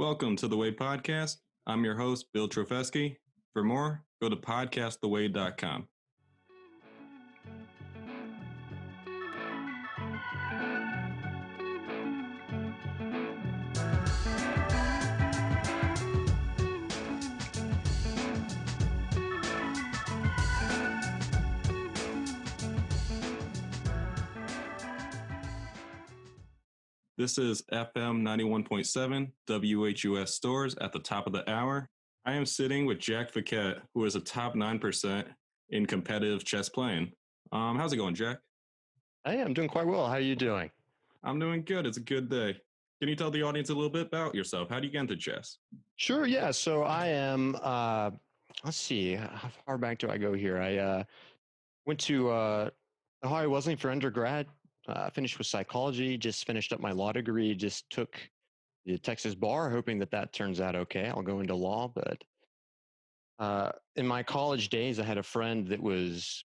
Welcome to the Way Podcast. I'm your host, Bill Trofesky. For more, go to podcasttheway.com. This is FM 91.7 WHUS Stores at the top of the hour. I am sitting with Jack Fiquette, who is a top 9% in competitive chess playing. How's it going, Jack? Hey, I'm doing quite well. How are you doing? I'm doing good. It's a good day. Can you tell the audience a little bit about yourself? How do you get into chess? Sure, yeah. So I am, let's see, how far back do I go here? I went to Ohio Wesleyan for undergrad, finished with psychology, just finished up my law degree, just took the Texas bar, hoping that turns out okay. I'll go into law, but in my college days, I had a friend that was,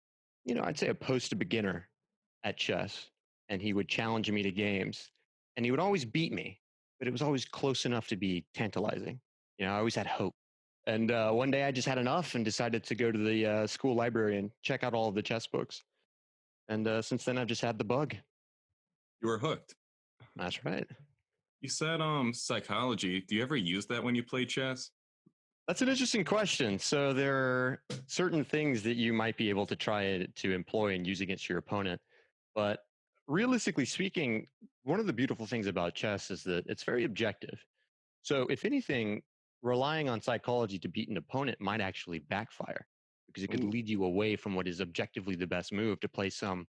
I'd say a post-beginner at chess, and he would challenge me to games, and he would always beat me, but it was always close enough to be tantalizing. I always had hope. And one day I just had enough and decided to go to the school library and check out all of the chess books. And since then, I've just had the bug. You were hooked. That's right. You said psychology. Do you ever use that when you play chess? That's an interesting question. So there are certain things that you might be able to try to employ and use against your opponent. But realistically speaking, one of the beautiful things about chess is that it's very objective. So if anything, relying on psychology to beat an opponent might actually backfire because it could lead you away from what is objectively the best move to play some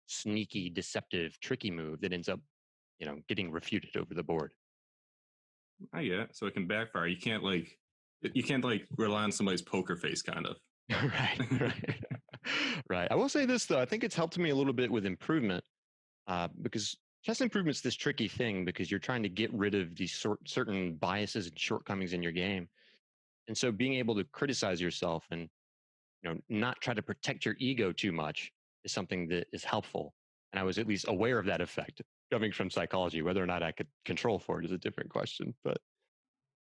sneaky, deceptive, tricky move that ends up, getting refuted over the board. Oh yeah, so it can backfire. You can't rely on somebody's poker face, kind of. Right. Right. I will say this though, I think it's helped me a little bit with improvement, because chess improvement's this tricky thing because you're trying to get rid of these certain biases and shortcomings in your game, and so being able to criticize yourself and not try to protect your ego too much is something that is helpful. And I was at least aware of that effect coming from psychology. Whether or not I could control for it is a different question. But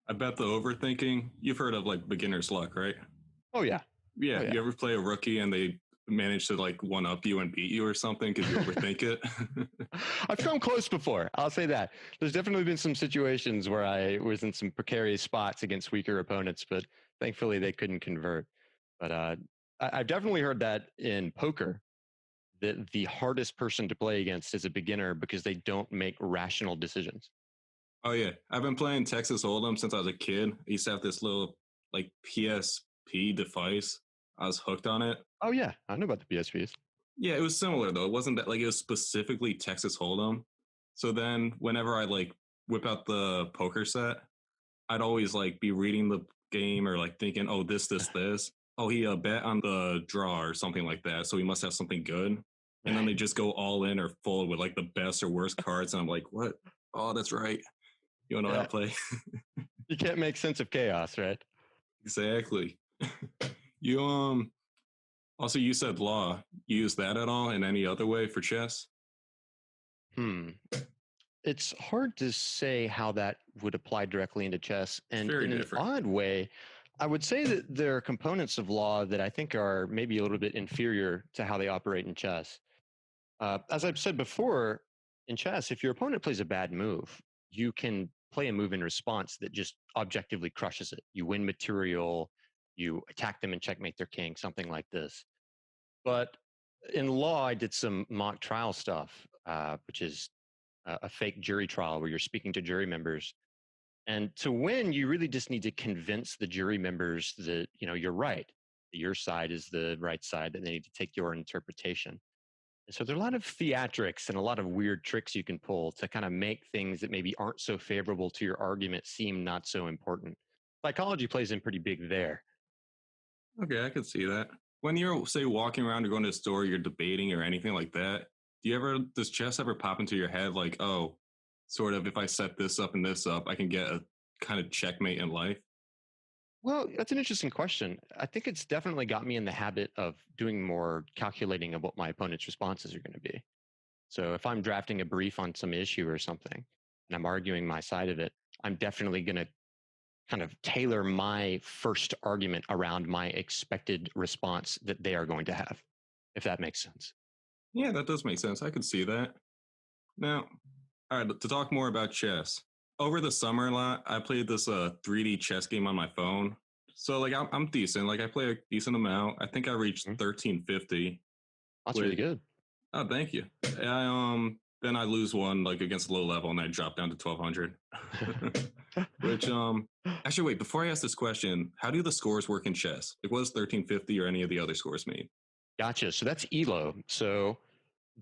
I bet the overthinking, you've heard of like beginner's luck, right? Oh yeah. Yeah. You ever play a rookie and they manage to like one up you and beat you or something because you overthink it? I've come close before. I'll say that. There's definitely been some situations where I was in some precarious spots against weaker opponents, but thankfully they couldn't convert. But I've definitely heard that in poker, that the hardest person to play against is a beginner because they don't make rational decisions. Oh yeah, I've been playing Texas Hold'em since I was a kid. I used to have this little like PSP device. I was hooked on it. Oh yeah, I know about the PSPs. Yeah, it was similar though. It wasn't that like it was specifically Texas Hold'em. So then whenever I like whip out the poker set, I'd always like be reading the game or like thinking, oh, this. Oh, he bet on the draw or something like that. So he must have something good. And then they just go all in or full with like the best or worst cards. And I'm like, what? Oh, that's right. You don't know how to play. You can't make sense of chaos, right? Exactly. You also you said law. You use that at all in any other way for chess? It's hard to say how that would apply directly into chess. And in an odd way, I would say that there are components of law that I think are maybe a little bit inferior to how they operate in chess. As I've said before, in chess, if your opponent plays a bad move, you can play a move in response that just objectively crushes it. You win material, you attack them and checkmate their king, something like this. But in law, I did some mock trial stuff, which is a fake jury trial where you're speaking to jury members. And to win, you really just need to convince the jury members that, you're right, that your side is the right side, and they need to take your interpretation. And so there are a lot of theatrics and a lot of weird tricks you can pull to kind of make things that maybe aren't so favorable to your argument seem not so important. Psychology plays in pretty big there. Okay, I can see that. When you're, say, walking around or going to a store, you're debating or anything like that, does chess ever pop into your head like, oh, sort of, if I set this up and this up, I can get a kind of checkmate in life? Well, that's an interesting question. I think it's definitely got me in the habit of doing more calculating of what my opponent's responses are going to be. So if I'm drafting a brief on some issue or something and I'm arguing my side of it, I'm definitely going to kind of tailor my first argument around my expected response that they are going to have, if that makes sense. Yeah, that does make sense. I could see that. Now, all right, to talk more about chess. Over the summer a lot, I played this 3D chess game on my phone. So like I'm decent. Like I play a decent amount. I think I reached 1350. That's really good. Oh, thank you. Then I lose one like against low level and I drop down to 1200. Which actually wait, before I ask this question, how do the scores work in chess? Like what does 1350 or any of the other scores mean? Gotcha. So that's ELO. So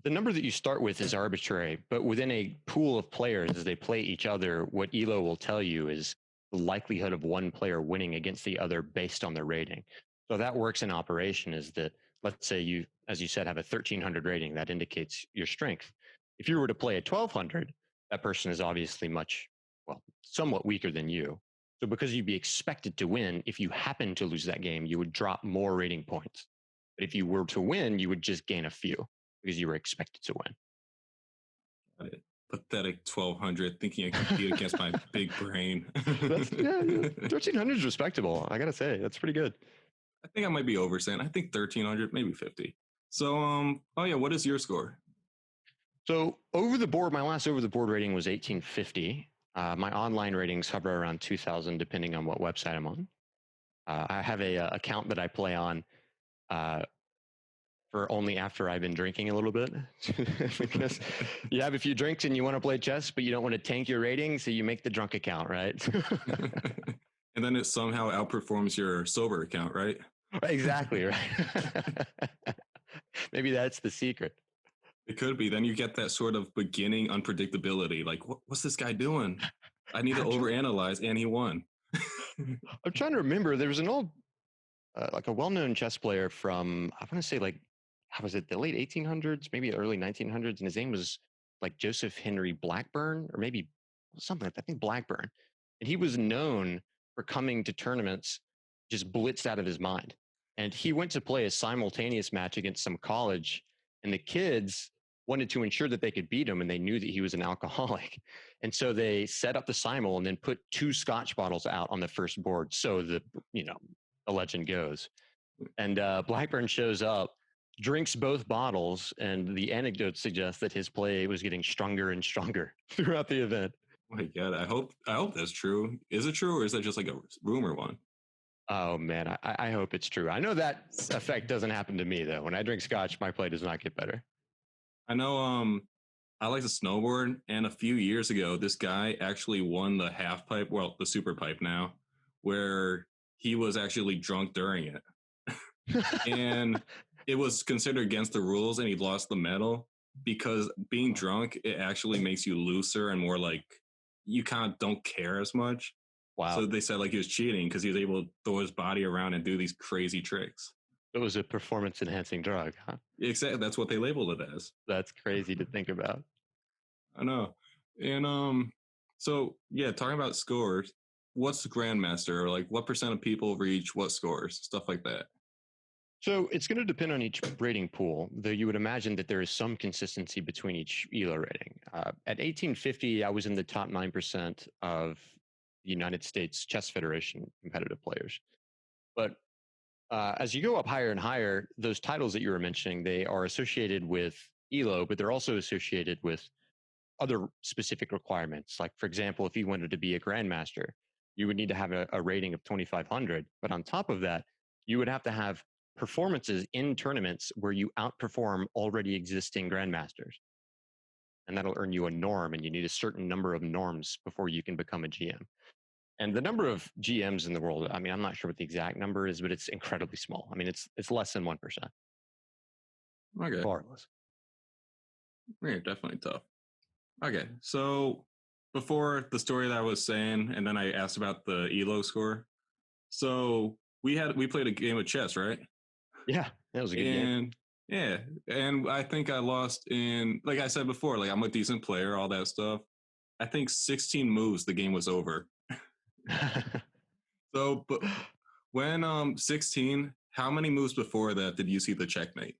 the number that you start with is arbitrary, but within a pool of players as they play each other, what ELO will tell you is the likelihood of one player winning against the other based on their rating. So that works in operation is that, let's say you, as you said, have a 1300 rating, that indicates your strength. If you were to play a 1200, that person is obviously somewhat weaker than you. So because you'd be expected to win, if you happen to lose that game, you would drop more rating points. But if you were to win, you would just gain a few because you were expected to win. Pathetic 1200, thinking I compete against my big brain. 1300 is respectable. I gotta say, that's pretty good. I think I might be oversaying. I think 1300, maybe 50. So, oh yeah, what is your score? So over the board, my last over the board rating was 1850. My online ratings hover around 2000, depending on what website I'm on. I have a account that I play on for only after I've been drinking a little bit. Because you have a few drinks and you want to play chess, but you don't want to tank your rating, so you make the drunk account, right? And then it somehow outperforms your sober account, right? Exactly, right. Maybe that's the secret. It could be. Then you get that sort of beginning unpredictability. Like, what's this guy doing? I need to overanalyze, and he won. I'm trying to remember. There was an old, like a well-known chess player from, I want to say like, how was it, the late 1800s, maybe early 1900s, and his name was like Joseph Henry Blackburn, or maybe something like that. I think Blackburn. And he was known for coming to tournaments just blitzed out of his mind. And he went to play a simultaneous match against some college, and the kids wanted to ensure that they could beat him, and they knew that he was an alcoholic. And so they set up the simul and then put 2 scotch bottles out on the first board. So the legend goes. And Blackburn shows up, drinks both bottles, and the anecdote suggests that his play was getting stronger and stronger throughout the event. Oh my God, I hope that's true. Is it true, or is that just like a rumor one? Oh man, I hope it's true. I know that effect doesn't happen to me though. When I drink scotch, my play does not get better. I know I like to snowboard, and a few years ago, this guy actually won the half pipe, well, the super pipe now, where he was actually drunk during it. And it was considered against the rules, and he lost the medal because being drunk, it actually makes you looser and more like you kind of don't care as much. Wow. So they said like he was cheating because he was able to throw his body around and do these crazy tricks. It was a performance enhancing drug, huh? Exactly. That's what they labeled it as. That's crazy to think about. I know. And so yeah, talking about scores, what's the grandmaster, or like what percent of people reach what scores, stuff like that? So it's going to depend on each rating pool, though you would imagine that there is some consistency between each ELO rating. At 1850, I was in the top 9% of the United States Chess Federation competitive players. But as you go up higher and higher, those titles that you were mentioning, they are associated with ELO, but they're also associated with other specific requirements. Like, for example, if you wanted to be a grandmaster, you would need to have a rating of 2,500. But on top of that, you would have to have performances in tournaments where you outperform already existing grandmasters. And that'll earn you a norm, and you need a certain number of norms before you can become a GM. And the number of GMs in the world, I mean, I'm not sure what the exact number is, but it's incredibly small. I mean, it's less than 1%. Okay. Far less. Yeah, definitely tough. Okay, so before the story that I was saying, and then I asked about the ELO score. So we played a game of chess, right? Yeah, that was a good game. Yeah, and I think I lost in, like I said before, like I'm a decent player, all that stuff. I think 16 moves, the game was over. So, but when 16, how many moves before that did you see the checkmate?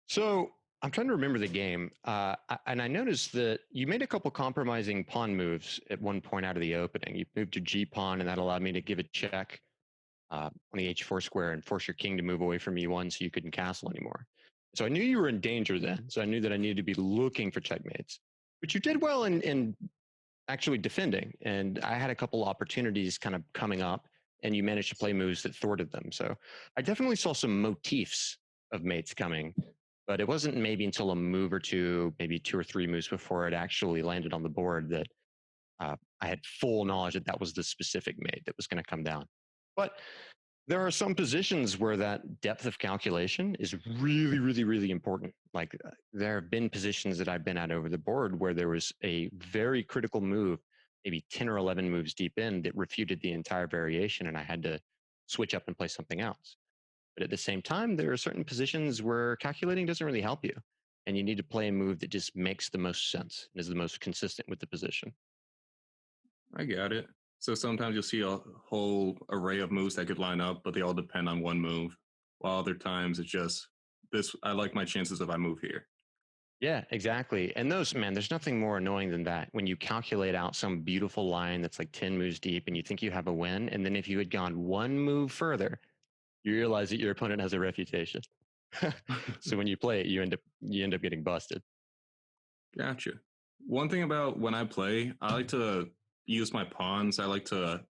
So I'm trying to remember the game, and I noticed that you made a couple compromising pawn moves at one point out of the opening. You moved to G pawn, and that allowed me to give a check on the H4 square and force your king to move away from E1 so you couldn't castle anymore. So I knew you were in danger then. So I knew that I needed to be looking for checkmates. But you did well in actually defending, and I had a couple opportunities kind of coming up, and you managed to play moves that thwarted them. So I definitely saw some motifs of mates coming, but it wasn't maybe until a move or two, maybe 2 or 3 moves before it actually landed on the board that I had full knowledge that that was the specific mate that was going to come down. But there are some positions where that depth of calculation is really, really, really important. Like there have been positions that I've been at over the board where there was a very critical move, maybe 10 or 11 moves deep in, that refuted the entire variation, and I had to switch up and play something else. But at the same time, there are certain positions where calculating doesn't really help you, and you need to play a move that just makes the most sense and is the most consistent with the position. I got it. So sometimes you'll see a whole array of moves that could line up, but they all depend on one move. While other times it's just this. I like my chances if I move here. Yeah, exactly. And those, man, there's nothing more annoying than that. When you calculate out some beautiful line that's like 10 moves deep and you think you have a win. And then if you had gone one move further, you realize that your opponent has a reputation. So when you play it, you end up getting busted. Gotcha. One thing about when I play, I like to use my pawns. I like to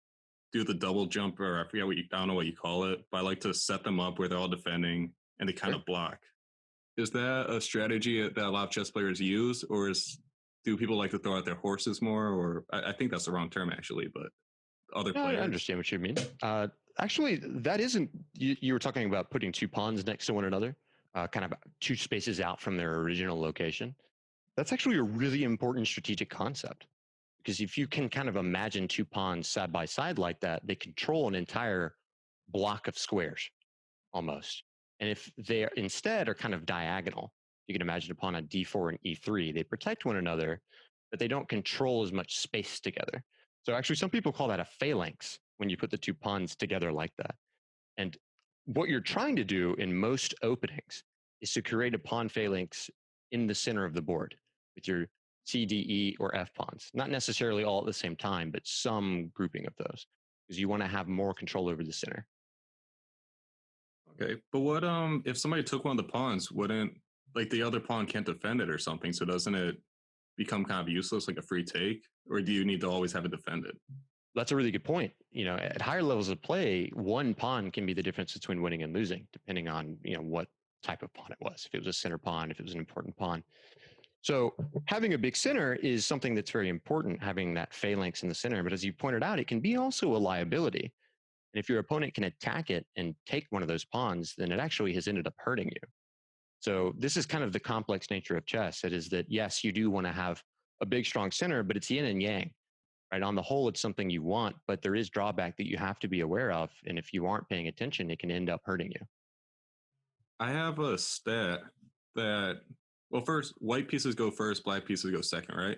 do the double jump, or I forget I don't know what you call it, but I like to set them up where they're all defending and they kind of block. Is that a strategy that a lot of chess players use, or do people like to throw out their horses more? Or I think that's the wrong term actually, but other No, I players. understand what you mean. Actually, that isn't. You were talking about putting 2 pawns next to one another, kind of 2 spaces out from their original location. That's actually a really important strategic concept, because if you can kind of imagine 2 pawns side by side like that, they control an entire block of squares almost. And if they instead are kind of diagonal, you can imagine a pawn on d4 and e3, they protect one another, but they don't control as much space together. So actually, some people call that a phalanx when you put the 2 pawns together like that. And what you're trying to do in most openings is to create a pawn phalanx in the center of the board with your C, D, E, or F pawns. Not necessarily all at the same time, but some grouping of those, because you want to have more control over the center. Okay, but what if somebody took one of the pawns? Wouldn't like the other pawn can't defend it or something? So doesn't it become kind of useless, like a free take, or do you need to always have it defended? That's a really good point. You know, at higher levels of play, one pawn can be the difference between winning and losing, depending on what type of pawn it was. If it was a center pawn, if it was an important pawn. So having a big center is something that's very important, having that phalanx in the center. But as you pointed out, it can be also a liability. And if your opponent can attack it and take one of those pawns, then it actually has ended up hurting you. So this is kind of the complex nature of chess. It is that, yes, you do want to have a big, strong center, but it's yin and yang. Right? On the whole, it's something you want, but there is drawback that you have to be aware of. And if you aren't paying attention, it can end up hurting you. I have a stat that, well, first, white pieces go first, black pieces go second, right?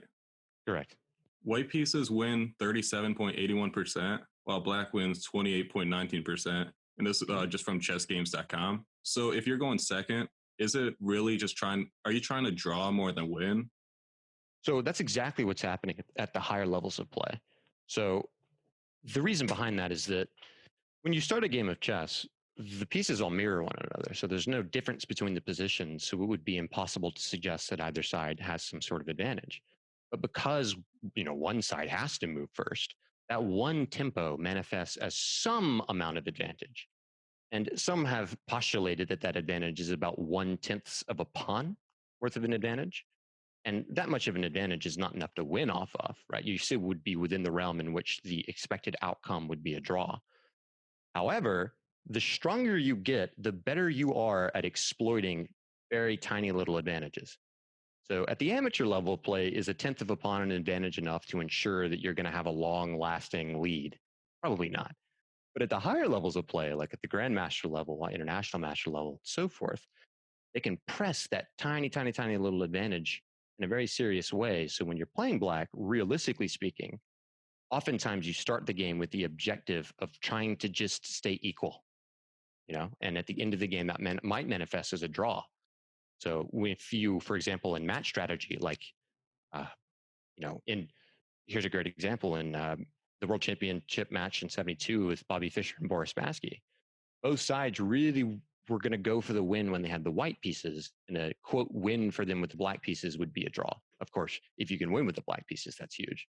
Correct. White pieces win 37.81%, while black wins 28.19%. And this is just from chessgames.com. So if you're going second, is it really just are you trying to draw more than win? So that's exactly what's happening at the higher levels of play. So the reason behind that is that when you start a game of chess, the pieces all mirror one another. So there's no difference between the positions. So it would be impossible to suggest that either side has some sort of advantage. But because, one side has to move first, that one tempo manifests as some amount of advantage. And some have postulated that that advantage is about 1/10 of a pawn worth of an advantage. And that much of an advantage is not enough to win off of, right? You still would be within the realm in which the expected outcome would be a draw. However, the stronger you get, the better you are at exploiting very tiny little advantages. So at the amateur level of play, is 1/10 of a pawn an advantage enough to ensure that you're going to have a long lasting lead? Probably not. But at the higher levels of play, like at the grandmaster level, international master level, so forth, they can press that tiny, tiny, tiny little advantage in a very serious way. So when you're playing black, realistically speaking, oftentimes you start the game with the objective of trying to just stay equal, and at the end of the game, that might manifest as a draw. So if you, for example, in match strategy, like, uh, here's a great example in the World Championship match in '72 with Bobby Fischer and Boris Spassky. Both sides really were going to go for the win when they had the white pieces, and a quote win for them with the black pieces would be a draw. Of course, if you can win with the black pieces, that's huge.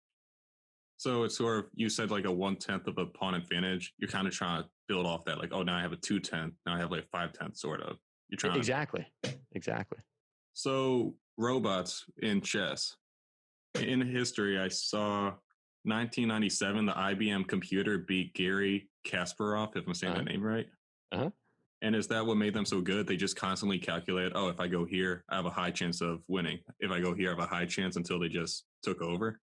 So it's sort of, you said like a 1/10 of a pawn advantage. You're kind of trying to build off that, like, oh, now I have a 2/10. Now I have like 5/10, sort of. You're trying exactly. So robots in chess. In history, I saw 1997, the IBM computer beat Gary Kasparov, if I'm saying that name right. And is that what made them so good? They just constantly calculate, oh, if I go here, I have a high chance of winning. If I go here, I have a high chance, until they just took over.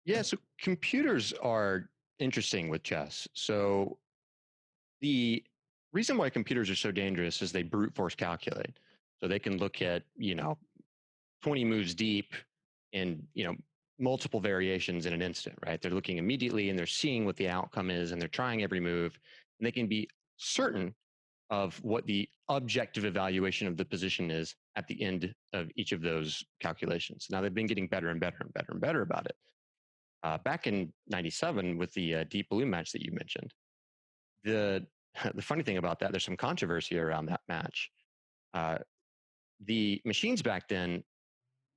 Yeah, so computers are interesting with chess. So the reason why computers are so dangerous is they brute force calculate. So they can look at, 20 moves deep in, multiple variations in an instant, right? They're looking immediately and they're seeing what the outcome is and they're trying every move. And they can be certain of what the objective evaluation of the position is at the end of each of those calculations. Now they've been getting better and better and better and better about it. Back in '97 with the Deep Blue match that you mentioned, the funny thing about that, there's some controversy around that match. The machines back then,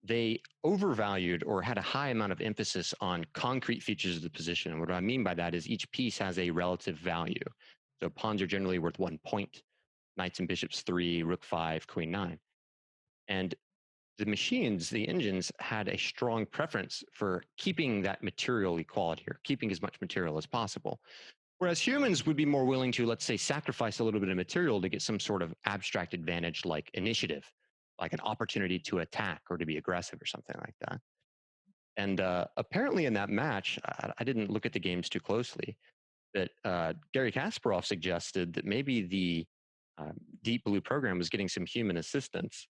they overvalued or had a high amount of emphasis on concrete features of the position. And what I mean by that is each piece has a relative value. So pawns are generally worth 1 point, knights and bishops 3, rook 5, queen 9. And the machines, the engines, had a strong preference for keeping that material equality, or keeping as much material as possible. Whereas humans would be more willing to, let's say, sacrifice a little bit of material to get some sort of abstract advantage like initiative, like an opportunity to attack or to be aggressive or something like that. And apparently in that match, I didn't look at the games too closely, that Gary Kasparov suggested that maybe the Deep Blue program was getting some human assistance,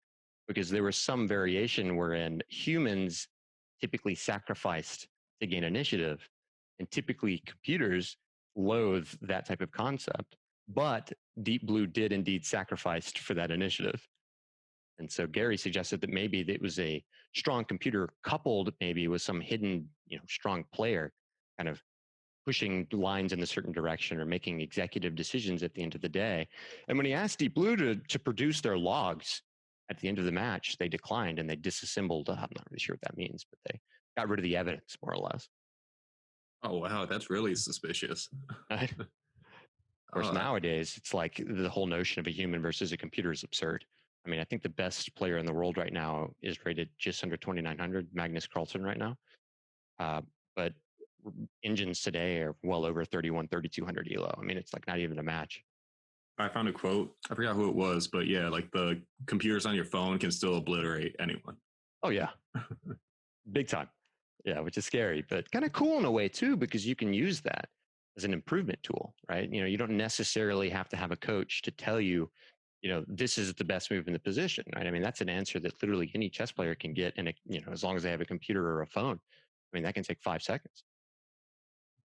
because there was some variation wherein humans typically sacrificed to gain initiative, and typically computers loathe that type of concept. But Deep Blue did indeed sacrifice for that initiative. And so Gary suggested that maybe it was a strong computer coupled maybe with some hidden, strong player kind of pushing lines in a certain direction or making executive decisions at the end of the day. And when he asked Deep Blue to produce their logs at the end of the match, they declined and they disassembled. I'm not really sure what that means, but they got rid of the evidence, more or less. Oh, wow. That's really suspicious. Right? Of course, nowadays, it's like the whole notion of a human versus a computer is absurd. I mean, I think the best player in the world right now is rated just under 2,900, Magnus Carlsen right now. But engines today are well over 3,200 elo. I mean, it's like not even a match. I found a quote. I forgot who it was, but yeah, like the computers on your phone can still obliterate anyone. Oh, yeah. Big time. Yeah, which is scary, but kind of cool in a way too, because you can use that as an improvement tool, right? You don't necessarily have to have a coach to tell you, this is the best move in the position, right? I mean, that's an answer that literally any chess player can get, and as long as they have a computer or a phone, I mean, that can take 5 seconds.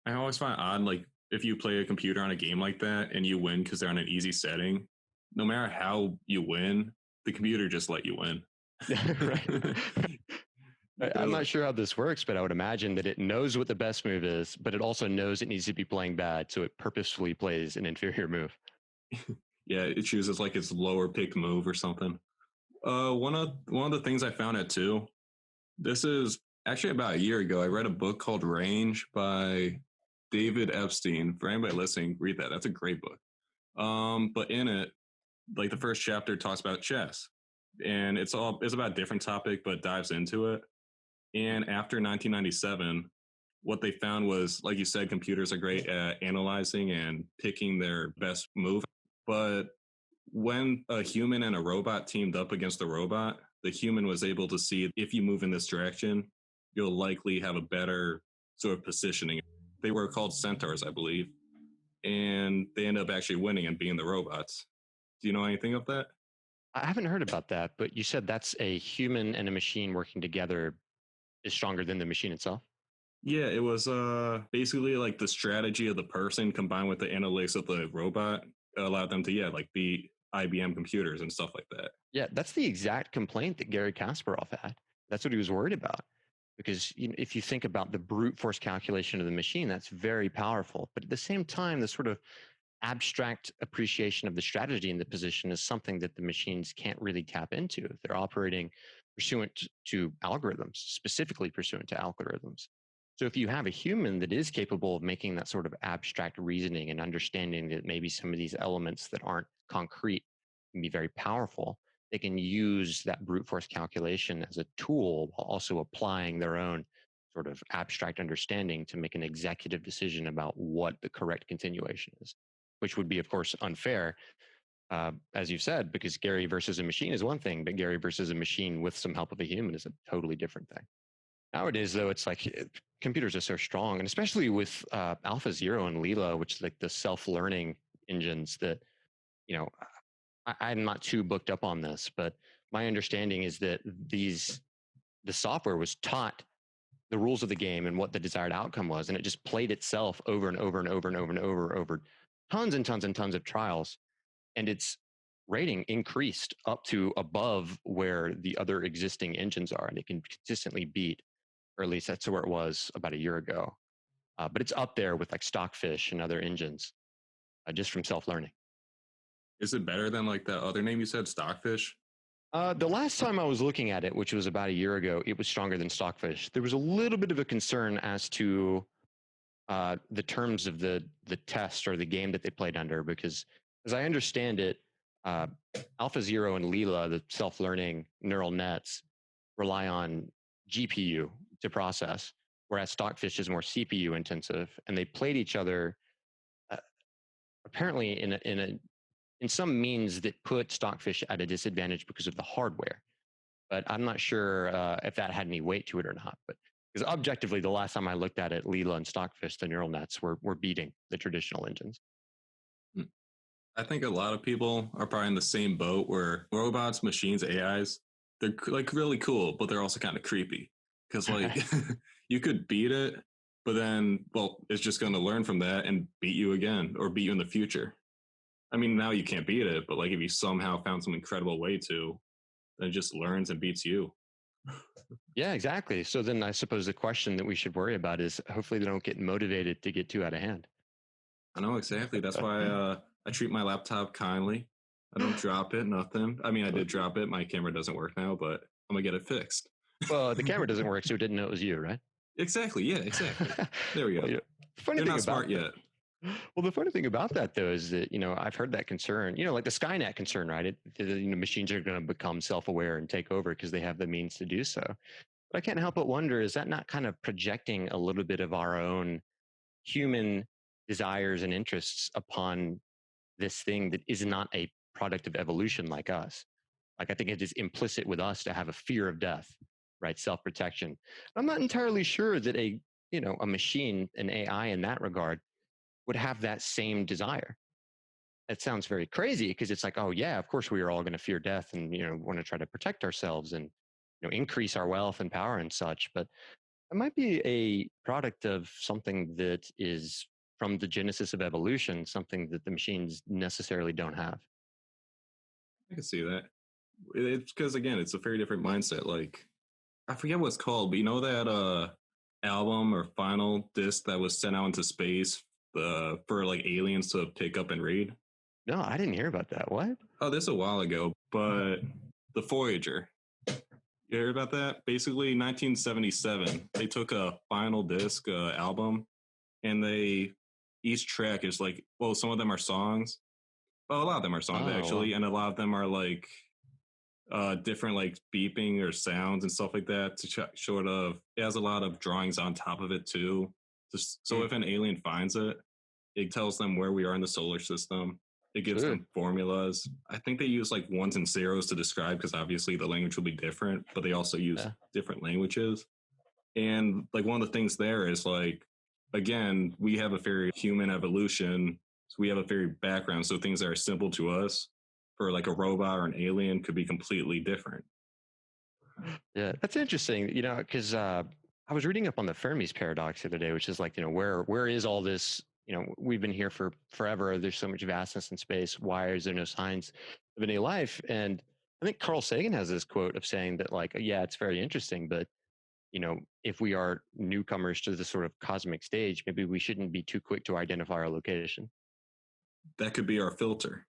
I always find it odd, like if you play a computer on a game like that and you win because they're on an easy setting, no matter how you win, the computer just let you win. I'm not sure how this works, but I would imagine that it knows what the best move is, but it also knows it needs to be playing bad, so it purposefully plays an inferior move. Yeah, it chooses like its lower picked move or something. One of the things I found out too, this is actually about a year ago. I read a book called Range by David Epstein. For anybody listening, read that. That's a great book. But in it, like the first chapter talks about chess, and it's about a different topic, but dives into it. And after 1997, what they found was, like you said, computers are great at analyzing and picking their best move. But when a human and a robot teamed up against a robot, the human was able to see, if you move in this direction, you'll likely have a better sort of positioning. They were called centaurs, I believe. And they ended up actually winning and being the robots. Do you know anything of that? I haven't heard about that, but you said that's a human and a machine working together is stronger than the machine itself? Yeah, it was basically like the strategy of the person combined with the analytics of the robot allowed them to, like, be IBM computers and stuff like that. Yeah, that's the exact complaint that Gary Kasparov had. That's what he was worried about. Because if you think about the brute force calculation of the machine, that's very powerful. But at the same time, the sort of abstract appreciation of the strategy in the position is something that the machines can't really tap into. They're operating pursuant to algorithms, specifically pursuant to algorithms. So if you have a human that is capable of making that sort of abstract reasoning and understanding that maybe some of these elements that aren't concrete can be very powerful, they can use that brute force calculation as a tool while also applying their own sort of abstract understanding to make an executive decision about what the correct continuation is, which would be, of course, unfair, as you've said, because Gary versus a machine is one thing, but Gary versus a machine with some help of a human is a totally different thing. Nowadays, though, it's like computers are so strong, and especially with AlphaZero and Leela, which is like the self-learning engines that, you know, I'm not too booked up on this, but my understanding is that the software was taught the rules of the game and what the desired outcome was, and it just played itself over and over and over and over and over tons and tons and tons of trials, and its rating increased up to above where the other existing engines are, and it can consistently beat, or at least that's where it was about a year ago. But it's up there with like Stockfish and other engines, just from self-learning. Is it better than like the other name you said, Stockfish? The last time I was looking at it, which was about a year ago, it was stronger than Stockfish. There was a little bit of a concern as to the terms of the test or the game that they played under, because as I understand it, AlphaZero and Leela, the self-learning neural nets, rely on GPU to process, whereas Stockfish is more CPU intensive, and they played each other apparently in some means that put Stockfish at a disadvantage because of the hardware. But I'm not sure if that had any weight to it or not. But because objectively, the last time I looked at it, Leela and Stockfish, the neural nets, were beating the traditional engines. I think a lot of people are probably in the same boat where robots, machines, AIs, they're like really cool, but they're also kind of creepy because like you could beat it, but then, well, it's just going to learn from that and beat you again or beat you in the future. I mean, now you can't beat it, but like if you somehow found some incredible way to, then it just learns and beats you. Yeah, exactly. So then I suppose the question that we should worry about is hopefully they don't get motivated to get too out of hand. I know, exactly. That's why I treat my laptop kindly. I don't drop it, nothing. I mean, I did drop it. My camera doesn't work now, but I'm going to get it fixed. Well, the camera doesn't work, so it didn't know it was you, right? Exactly. Yeah, exactly. There we go. Well, They're not smart yet. Well, the funny thing about that, though, is that, I've heard that concern, like the Skynet concern, right? Machines are going to become self-aware and take over because they have the means to do so. But I can't help but wonder, is that not kind of projecting a little bit of our own human desires and interests upon this thing that is not a product of evolution like us? Like, I think it is implicit with us to have a fear of death, right? Self-protection. I'm not entirely sure that a machine, an AI in that regard, would have that same desire. It sounds very crazy because it's like, oh yeah, of course we are all going to fear death and want to try to protect ourselves and increase our wealth and power and such. But it might be a product of something that is from the genesis of evolution, something that the machines necessarily don't have. I can see that. It's because again, it's a very different mindset. Like, I forget what it's called, but you know that album or final disc that was sent out into space for like aliens to pick up and read? No, I didn't hear about that. What? Oh, this a while ago, but the Voyager. You heard about that? Basically, 1977, they took a final disc album, and each track is like, well, some of them are songs. Well, a lot of them are songs actually, and a lot of them are like different like beeping or sounds and stuff like that to sort of, it has a lot of drawings on top of it too. Just so if an alien finds it, it tells them where we are in the solar system. It gives them formulas. I think they use like ones and zeros to describe because obviously the language will be different, but they also use different languages. And like one of the things there is like, again, we have a very human evolution. So we have a very background. So things that are simple to us for like a robot or an alien could be completely different. Yeah, that's interesting, because I was reading up on the Fermi's paradox the other day, which is like, where is all this, we've been here for forever. There's so much vastness in space. Why is there no signs of any life? And I think Carl Sagan has this quote of saying that, like, yeah, it's very interesting, but if we are newcomers to this sort of cosmic stage, maybe we shouldn't be too quick to identify our location. That could be our filter.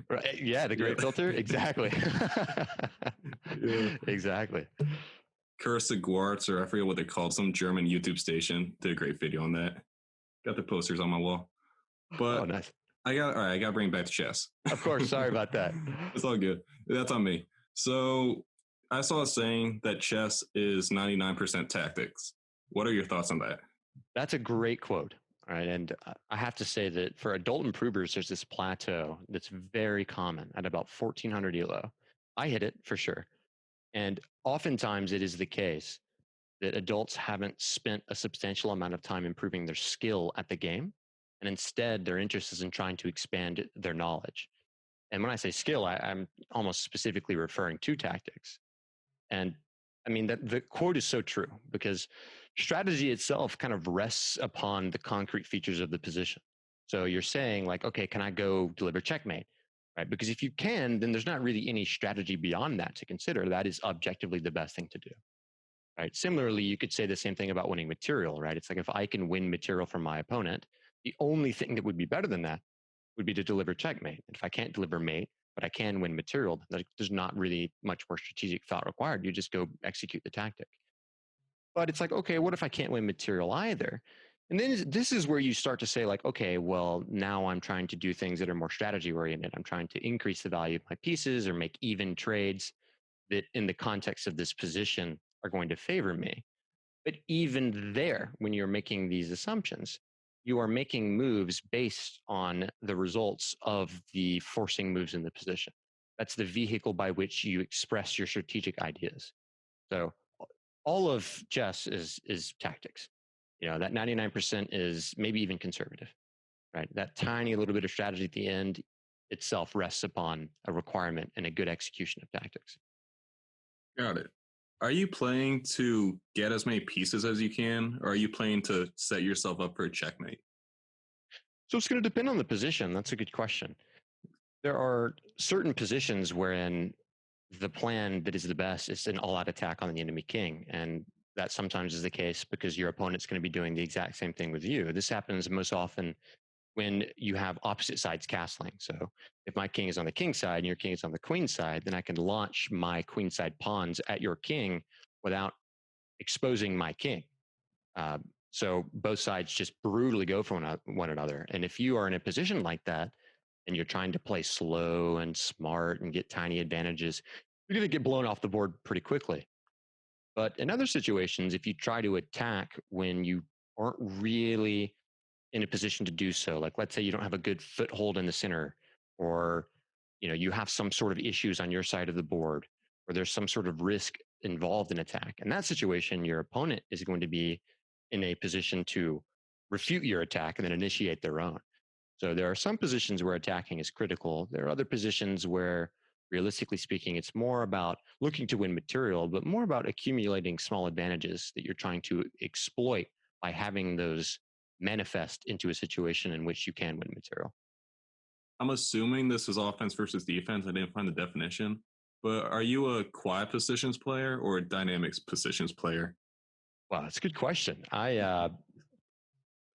Right? Yeah, the great filter. Exactly. Yeah. Exactly. Curse Guards, or I forget what they called, some German YouTube station did a great video on that. Got the posters on my wall. But nice. I gotta bring it back to chess. Of course, sorry about that. It's all good. That's on me. So I saw a saying that chess is 99% tactics. What are your thoughts on that? That's a great quote. All right. And I have to say that for adult improvers, there's this plateau that's very common at about 1400 ELO. I hit it for sure. And oftentimes it is the case that adults haven't spent a substantial amount of time improving their skill at the game. And instead, their interest is in trying to expand their knowledge. And when I say skill, I'm almost specifically referring to tactics. And I mean, that the quote is so true because strategy itself kind of rests upon the concrete features of the position. So you're saying, like, okay, can I go deliver checkmate? Right? Because if you can, then there's not really any strategy beyond that to consider. That is objectively the best thing to do. Right? Similarly, you could say the same thing about winning material, right? It's like if I can win material from my opponent, the only thing that would be better than that would be to deliver checkmate. And if I can't deliver mate, but I can win material, there's not really much more strategic thought required. You just go execute the tactic. But it's like, okay, what if I can't win material either? And then this is where you start to say, like, okay, well, now I'm trying to do things that are more strategy oriented. I'm trying to increase the value of my pieces or make even trades that in the context of this position are going to favor me. But even there, when you're making these assumptions, you are making moves based on the results of the forcing moves in the position. That's the vehicle by which you express your strategic ideas. So all of chess is tactics. That 99% is maybe even conservative, right? That tiny little bit of strategy at the end itself rests upon a requirement and a good execution of tactics. Got it. Are you playing to get as many pieces as you can, or are you playing to set yourself up for a checkmate? So it's going to depend on the position. That's a good question. There are certain positions wherein the plan that is the best is an all-out attack on the enemy king. And that sometimes is the case because your opponent's going to be doing the exact same thing with you. This happens most often when you have opposite sides castling. So if my king is on the king side and your king is on the queen side, then I can launch my queen side pawns at your king without exposing my king. So both sides just brutally go for one another. And if you are in a position like that and you're trying to play slow and smart and get tiny advantages, you're going to get blown off the board pretty quickly. But in other situations, if you try to attack when you aren't really in a position to do so, like let's say you don't have a good foothold in the center, or you have some sort of issues on your side of the board, or there's some sort of risk involved in attack. In that situation, your opponent is going to be in a position to refute your attack and then initiate their own. So there are some positions where attacking is critical. There are other positions where, realistically speaking, it's more about looking to win material, but more about accumulating small advantages that you're trying to exploit by having those manifest into a situation in which you can win material. I'm assuming this is offense versus defense. I didn't find the definition. But are you a quiet positions player or a dynamics positions player? Wow, that's a good question.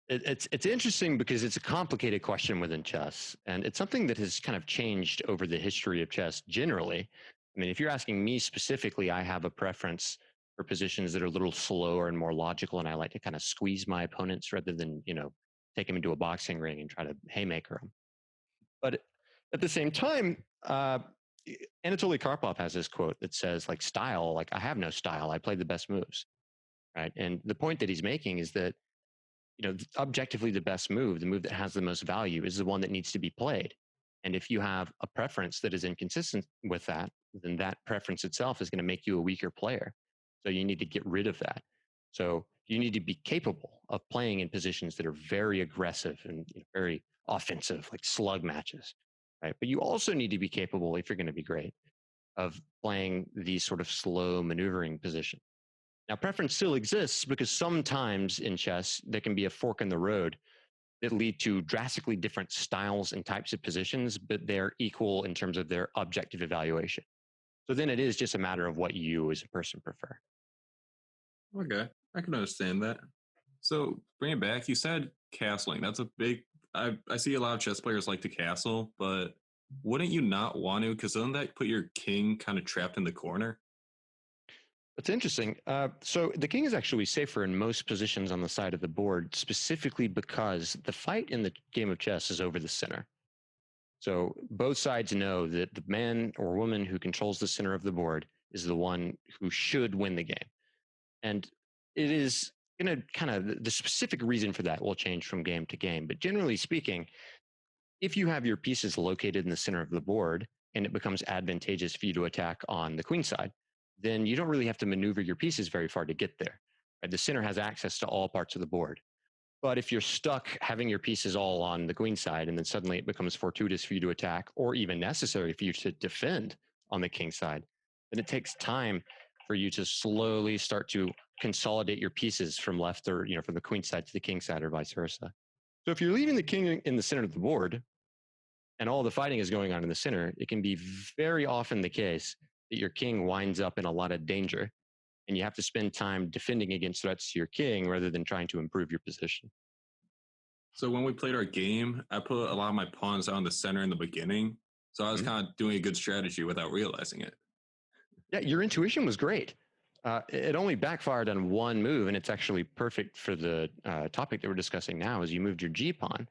It's interesting because it's a complicated question within chess, and it's something that has kind of changed over the history of chess generally. I mean, if you're asking me specifically, I have a preference for positions that are a little slower and more logical, and I like to kind of squeeze my opponents rather than take them into a boxing ring and try to haymaker them. But at the same time, Anatoly Karpov has this quote that says, like, style, like, I have no style. I play the best moves, right? And the point that he's making is that objectively the best move, the move that has the most value, is the one that needs to be played. And if you have a preference that is inconsistent with that, then that preference itself is going to make you a weaker player. So you need to get rid of that. So you need to be capable of playing in positions that are very aggressive and very offensive, like slug matches, right? But you also need to be capable, if you're going to be great, of playing these sort of slow maneuvering positions. Now, preference still exists because sometimes in chess, there can be a fork in the road that lead to drastically different styles and types of positions, but they're equal in terms of their objective evaluation. So then it is just a matter of what you as a person prefer. Okay, I can understand that. So bring it back. You said castling. That's a big. I see a lot of chess players like to castle, but wouldn't you not want to? Because doesn't that put your king kind of trapped in the corner? It's interesting. So the king is actually safer in most positions on the side of the board, specifically because the fight in the game of chess is over the center. So both sides know that the man or woman who controls the center of the board is the one who should win the game. And it is going to kind of, the specific reason for that will change from game to game. But generally speaking, if you have your pieces located in the center of the board and it becomes advantageous for you to attack on the queen side, then you don't really have to maneuver your pieces very far to get there. Right? The center has access to all parts of the board. But if you're stuck having your pieces all on the queen side and then suddenly it becomes fortuitous for you to attack or even necessary for you to defend on the king side, then it takes time for you to slowly start to consolidate your pieces from left or, from the queen side to the king side or vice versa. So if you're leaving the king in the center of the board and all the fighting is going on in the center, it can be very often the case that your king winds up in a lot of danger and you have to spend time defending against threats to your king rather than trying to improve your position. So when we played our game, I put a lot of my pawns out in the center in the beginning. So I was kind of doing a good strategy without realizing it. Yeah, your intuition was great. It only backfired on one move, and it's actually perfect for the topic that we're discussing now. Is you moved your G pawn,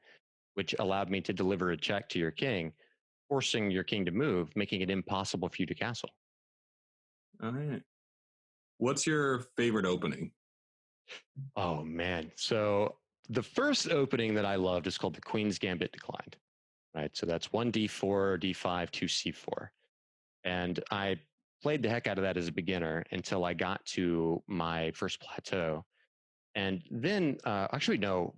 which allowed me to deliver a check to your king, forcing your king to move, making it impossible for you to castle. All right. What's your favorite opening? Oh man, so the first opening that I loved is called the Queen's Gambit Declined. Right, so that's 1d4, d5, 2c4, and I played the heck out of that as a beginner until I got to my first plateau. And then, actually, no,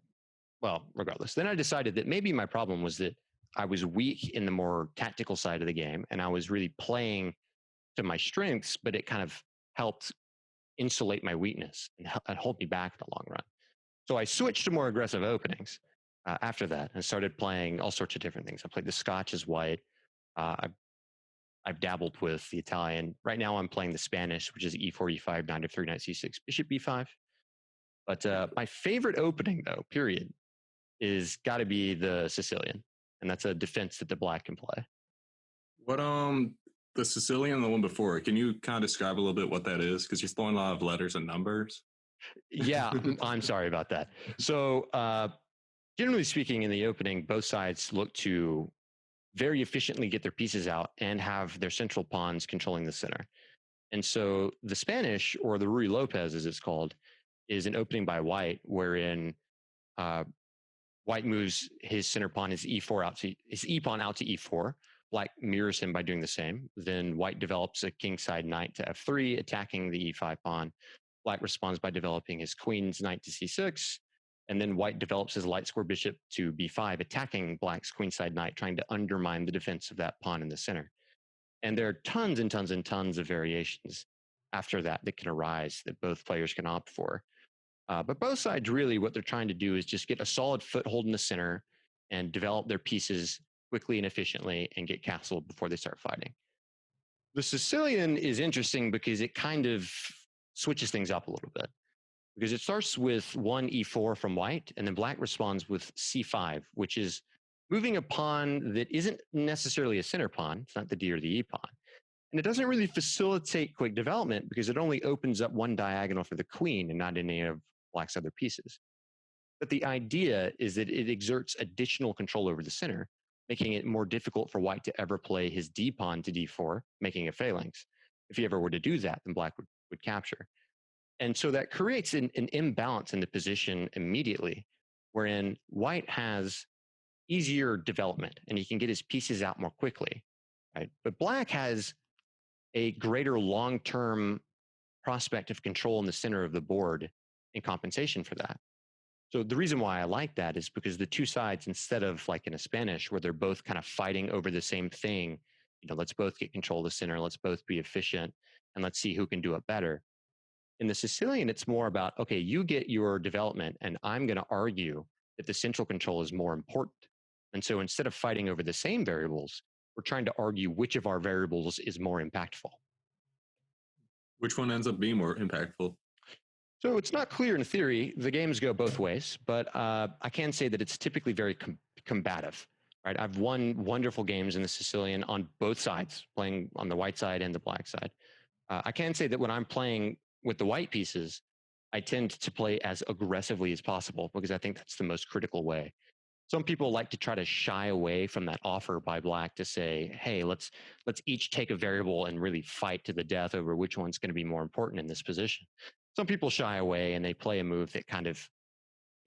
well, regardless, then I decided that maybe my problem was that I was weak in the more tactical side of the game and I was really playing to my strengths, but it kind of helped insulate my weakness and hold me back in the long run. So I switched to more aggressive openings after that and started playing all sorts of different things. I played the Scotch as white. I've dabbled with the Italian. Right now I'm playing the Spanish, which is e4, e5, knight f3, knight c6, bishop b5. But my favorite opening, though, period, is got to be the Sicilian, and that's a defense that the black can play. What the Sicilian, the one before, can you kind of describe a little bit what that is? Because you're throwing a lot of letters and numbers. Yeah, I'm sorry about that. So generally speaking, in the opening, both sides look to very efficiently get their pieces out and have their central pawns controlling the center. And so the Spanish, or the Ruy Lopez as it's called, is an opening by white wherein white moves his center pawn, his e4 out to his e pawn out to e4. Black mirrors him by doing the same. Then white develops a kingside knight to f3, attacking the e5 pawn. Black responds by developing his queen's knight to c6. And then white develops his light square bishop to b5, attacking black's queenside knight, trying to undermine the defense of that pawn in the center. And there are tons and tons and tons of variations after that that can arise that both players can opt for. But both sides, really, what they're trying to do is just get a solid foothold in the center and develop their pieces quickly and efficiently and get castled before they start fighting. The Sicilian is interesting because it kind of switches things up a little bit, because it starts with one e4 from white, and then black responds with c5, which is moving a pawn that isn't necessarily a center pawn. It's not the d or the e pawn. And it doesn't really facilitate quick development because it only opens up one diagonal for the queen and not any of black's other pieces. But the idea is that it exerts additional control over the center, making it more difficult for white to ever play his d pawn to d4, making a phalanx. If he ever were to do that, then black would capture. And so that creates an imbalance in the position immediately, wherein white has easier development and he can get his pieces out more quickly. Right? But black has a greater long-term prospect of control in the center of the board in compensation for that. So the reason why I like that is because the two sides, instead of like in a Spanish where they're both kind of fighting over the same thing, let's both get control of the center, let's both be efficient, and let's see who can do it better. In the Sicilian, it's more about, okay, you get your development and I'm going to argue that the central control is more important. And so instead of fighting over the same variables, we're trying to argue which of our variables is more impactful. Which one ends up being more impactful? So it's not clear in theory. The games go both ways, but I can say that it's typically very combative. Right? I've won wonderful games in the Sicilian on both sides, playing on the white side and the black side. I can say that when I'm playing with the white pieces, I tend to play as aggressively as possible because I think that's the most critical way. Some people like to try to shy away from that offer by black to say, hey, let's each take a variable and really fight to the death over which one's going to be more important in this position. Some people shy away and they play a move that kind of,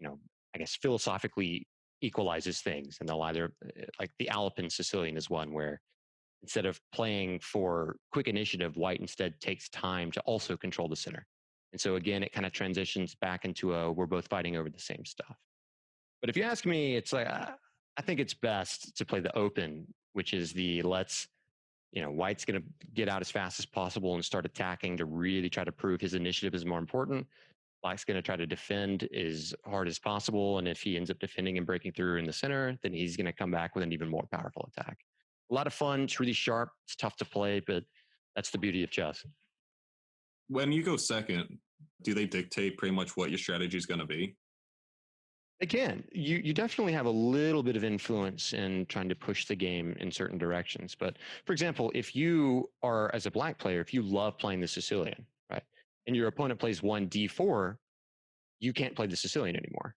I guess philosophically equalizes things. And they'll either, like the Alpine Sicilian is one where instead of playing for quick initiative, white instead takes time to also control the center. And so again, it kind of transitions back into we're both fighting over the same stuff. But if you ask me, it's like, I think it's best to play the open, which is the white's going to get out as fast as possible and start attacking to really try to prove his initiative is more important. Black's going to try to defend as hard as possible. And if he ends up defending and breaking through in the center, then he's going to come back with an even more powerful attack. A lot of fun. It's really sharp. It's tough to play, but that's the beauty of chess. When you go second, do they dictate pretty much what your strategy is going to be? They can. You definitely have a little bit of influence in trying to push the game in certain directions. But for example, if you are, as a black player, if you love playing the Sicilian, right, and your opponent plays 1d4, you can't play the Sicilian anymore.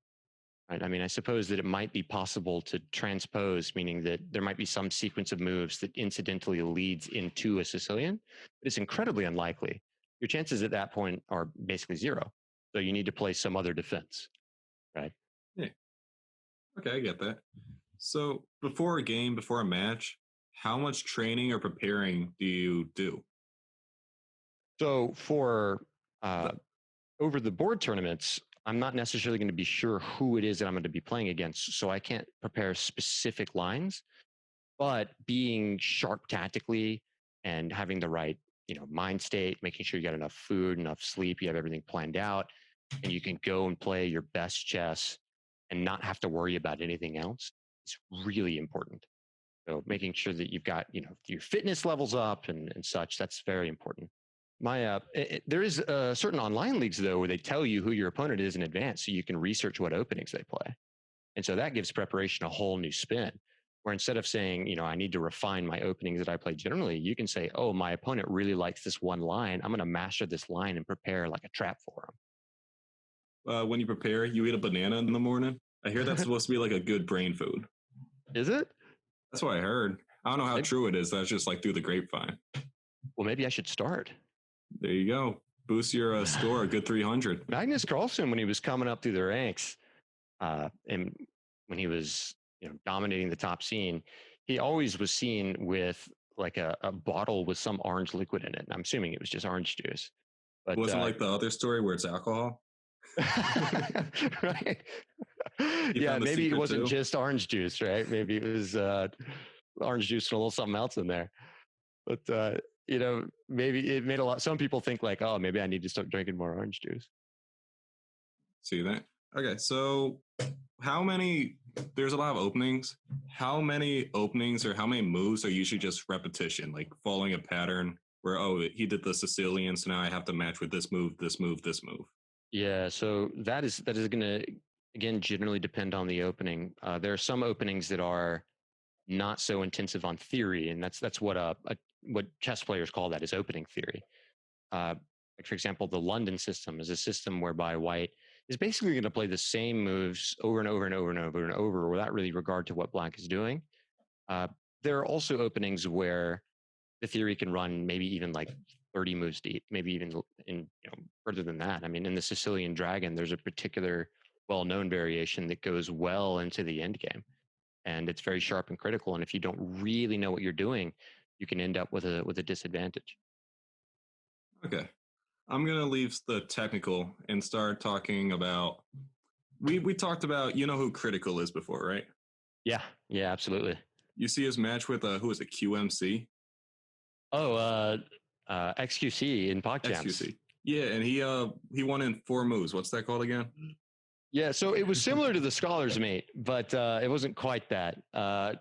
Right? I mean, I suppose that it might be possible to transpose, meaning that there might be some sequence of moves that incidentally leads into a Sicilian, but it's incredibly unlikely. Your chances at that point are basically zero. So you need to play some other defense, right? Yeah. Okay, I get that. So before a game, before a match, how much training or preparing do you do? So for over the board tournaments, I'm not necessarily going to be sure who it is that I'm going to be playing against. So I can't prepare specific lines, but being sharp tactically and having the right, mind state, making sure you got enough food, enough sleep, you have everything planned out, and you can go and play your best chess and not have to worry about anything else is really important. So making sure that you've got, your fitness levels up and such, that's very important. There is certain online leagues though, where they tell you who your opponent is in advance so you can research what openings they play. And so that gives preparation a whole new spin, where instead of saying, I need to refine my openings that I play generally, you can say, oh, my opponent really likes this one line. I'm going to master this line and prepare like a trap for him. When you prepare, you eat a banana in the morning. I hear that's supposed to be like a good brain food. Is it? That's what I heard. I don't know how true it is. That's just like through the grapevine. Well, maybe I should start. There you go. Boost your score a good 300. Magnus Carlsen, when he was coming up through the ranks, and when he was dominating the top scene, he always was seen with like a bottle with some orange liquid in it. And I'm assuming it was just orange juice. But wasn't like the other story where it's alcohol. Right. Yeah, maybe it wasn't just orange juice, right? Maybe it was orange juice and a little something else in there. But maybe it made some people think like, oh, maybe I need to start drinking more orange juice. See that? Okay, so there's a lot of openings. How many openings or how many moves are usually just repetition, like following a pattern where, oh, he did the Sicilian, so now I have to match with this move, this move, this move? Yeah, so that is going to, again, generally depend on the opening. There are some openings that are not so intensive on theory, and that's what what chess players call that is opening theory. Like for example, the London system is a system whereby white is basically going to play the same moves over and over and over and over and over without really regard to what black is doing. There are also openings where the theory can run maybe even like 30 moves deep, maybe even further than that. I mean, in the Sicilian Dragon, there's a particular well-known variation that goes well into the end game, and it's very sharp and critical. And if you don't really know what you're doing, you can end up with a disadvantage. Okay, I'm gonna leave the technical and start talking about. We talked about who Critical is before, right? Yeah, absolutely. You see his match with who is it, QMC? Oh, XQC in PogChamps. XQC. Yeah, and he won in 4 moves. What's that called again? Yeah, so it was similar to the Scholar's Mate, but it wasn't quite that. I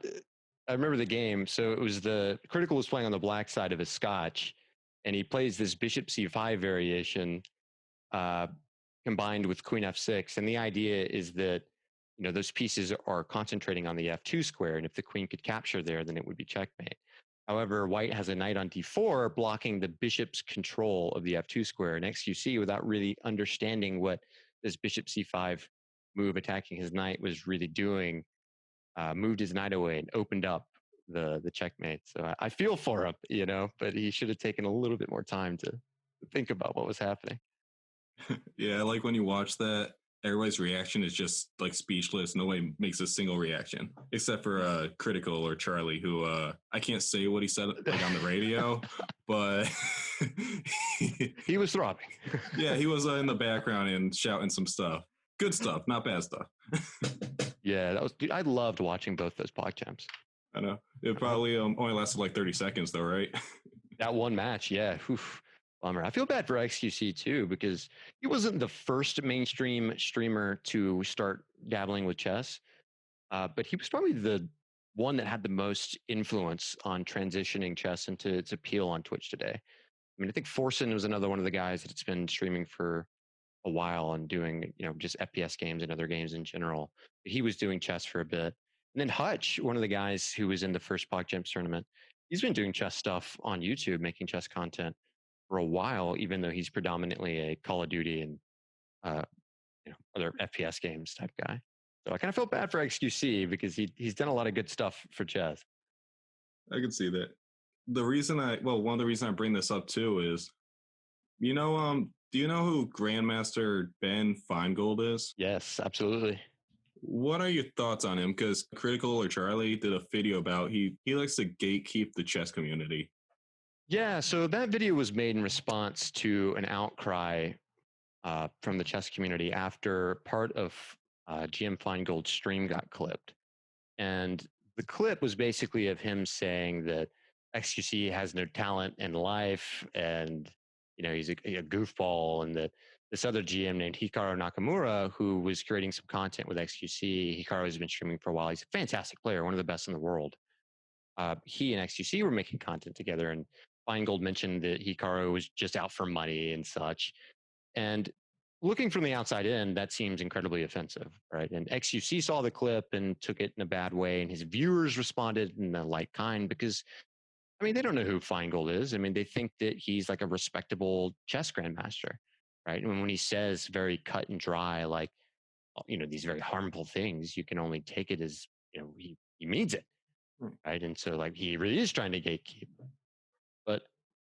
remember the game. So it was Critical was playing on the black side of his Scotch, and he plays this Bishop C5 variation uh, combined with Queen F6. And the idea is that, those pieces are concentrating on the F2 square, and if the queen could capture there, then it would be checkmate. However, white has a knight on d4 blocking the bishop's control of the f2 square, and XQC, without really understanding what this bishop c5 move attacking his knight was really doing, moved his knight away and opened up the checkmate. So I feel for him, but he should have taken a little bit more time to think about what was happening. Yeah, like when you watch that, everybody's reaction is just like speechless. Nobody makes a single reaction except for Critical or Charlie, who I can't say what he said like on the radio, but he was throbbing. Yeah, he was in the background and shouting some stuff. Good stuff, not bad stuff. Yeah, that was. Dude, I loved watching both those PogChamps. I know it probably only lasted like 30 seconds though, right? That one match, yeah. Oof. Bummer. I feel bad for XQC too, because he wasn't the first mainstream streamer to start dabbling with chess, but he was probably the one that had the most influence on transitioning chess into its appeal on Twitch today. I mean, I think Forsen was another one of the guys that's been streaming for a while and doing, just FPS games and other games in general. He was doing chess for a bit. And then Hutch, one of the guys who was in the first PogChamps tournament, he's been doing chess stuff on YouTube, making chess content for a while, even though he's predominantly a Call of Duty and uh, other FPS games type guy. So I kind of felt bad for XQC because he's done a lot of good stuff for chess. I can see that. One of the reasons I bring this up too is, do you know who Grandmaster Ben Feingold is? Yes, absolutely. What are your thoughts on him? Because Critical or Charlie did a video about he likes to gatekeep the chess community. Yeah, so that video was made in response to an outcry from the chess community after part of GM Feingold's stream got clipped. And the clip was basically of him saying that XQC has no talent in life and, he's a goofball, and that this other GM named Hikaru Nakamura, who was creating some content with XQC, Hikaru has been streaming for a while. He's a fantastic player, one of the best in the world. He and XQC were making content together, and Feingold mentioned that Hikaru was just out for money and such. And looking from the outside in, that seems incredibly offensive, right? And XUC saw the clip and took it in a bad way, and his viewers responded in the like kind because, they don't know who Feingold is. They think that he's like a respectable chess grandmaster, right? And when he says very cut and dry, like, these very harmful things, you can only take it as, he means it, right? And so, like, he really is trying to gatekeep. But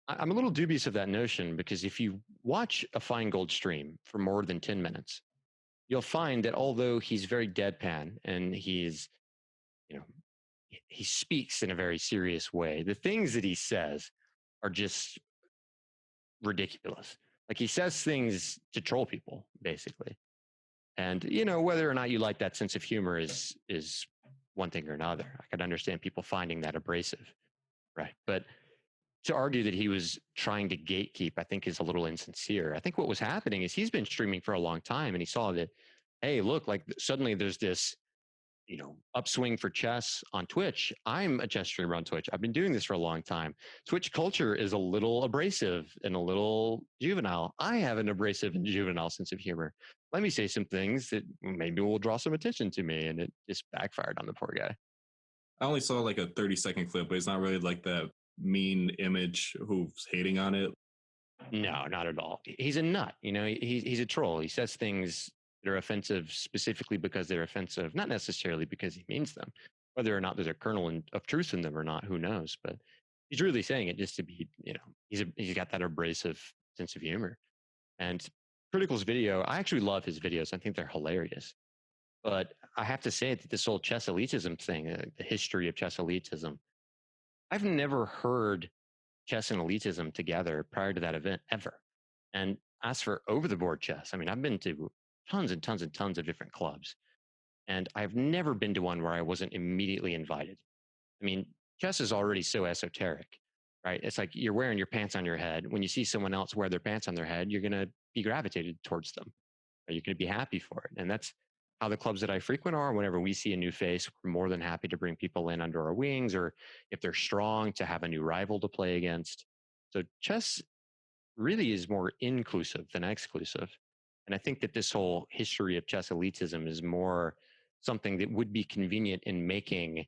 I'm a little dubious of that notion, because if you watch a Feingold stream for more than 10 minutes, you'll find that although he's very deadpan and he speaks in a very serious way, the things that he says are just ridiculous. Like, he says things to troll people, basically. And, whether or not you like that sense of humor is one thing or another. I could understand people finding that abrasive, right? But to argue that he was trying to gatekeep, I think, is a little insincere. I think what was happening is he's been streaming for a long time, and he saw that, hey, look, like, suddenly there's this, upswing for chess on Twitch. I'm a chess streamer on Twitch. I've been doing this for a long time. Twitch culture is a little abrasive and a little juvenile. I have an abrasive and juvenile sense of humor. Let me say some things that maybe will draw some attention to me. And it just backfired on the poor guy. I only saw like a 30-second clip, but it's not really like that mean image who's hating on it. No, not at all. He's a nut. He's a troll. He says things that are offensive specifically because they're offensive, not necessarily because he means them. Whether or not there's a kernel of truth in them or not, who knows? But he's really saying it just to be, he's got that abrasive sense of humor. And Critical's video, I actually love his videos. I think they're hilarious. But I have to say that this whole chess elitism thing, the history of chess elitism, I've never heard chess and elitism together prior to that event ever. And as for over the board chess, I've been to tons and tons and tons of different clubs, and I've never been to one where I wasn't immediately invited. Chess is already so esoteric, right? It's like you're wearing your pants on your head. When you see someone else wear their pants on their head, you're going to be gravitated towards them. Are you going to be happy for it? And that's how the clubs that I frequent are. Whenever we see a new face, we're more than happy to bring people in under our wings, or if they're strong, to have a new rival to play against. So chess really is more inclusive than exclusive. And I think that this whole history of chess elitism is more something that would be convenient in making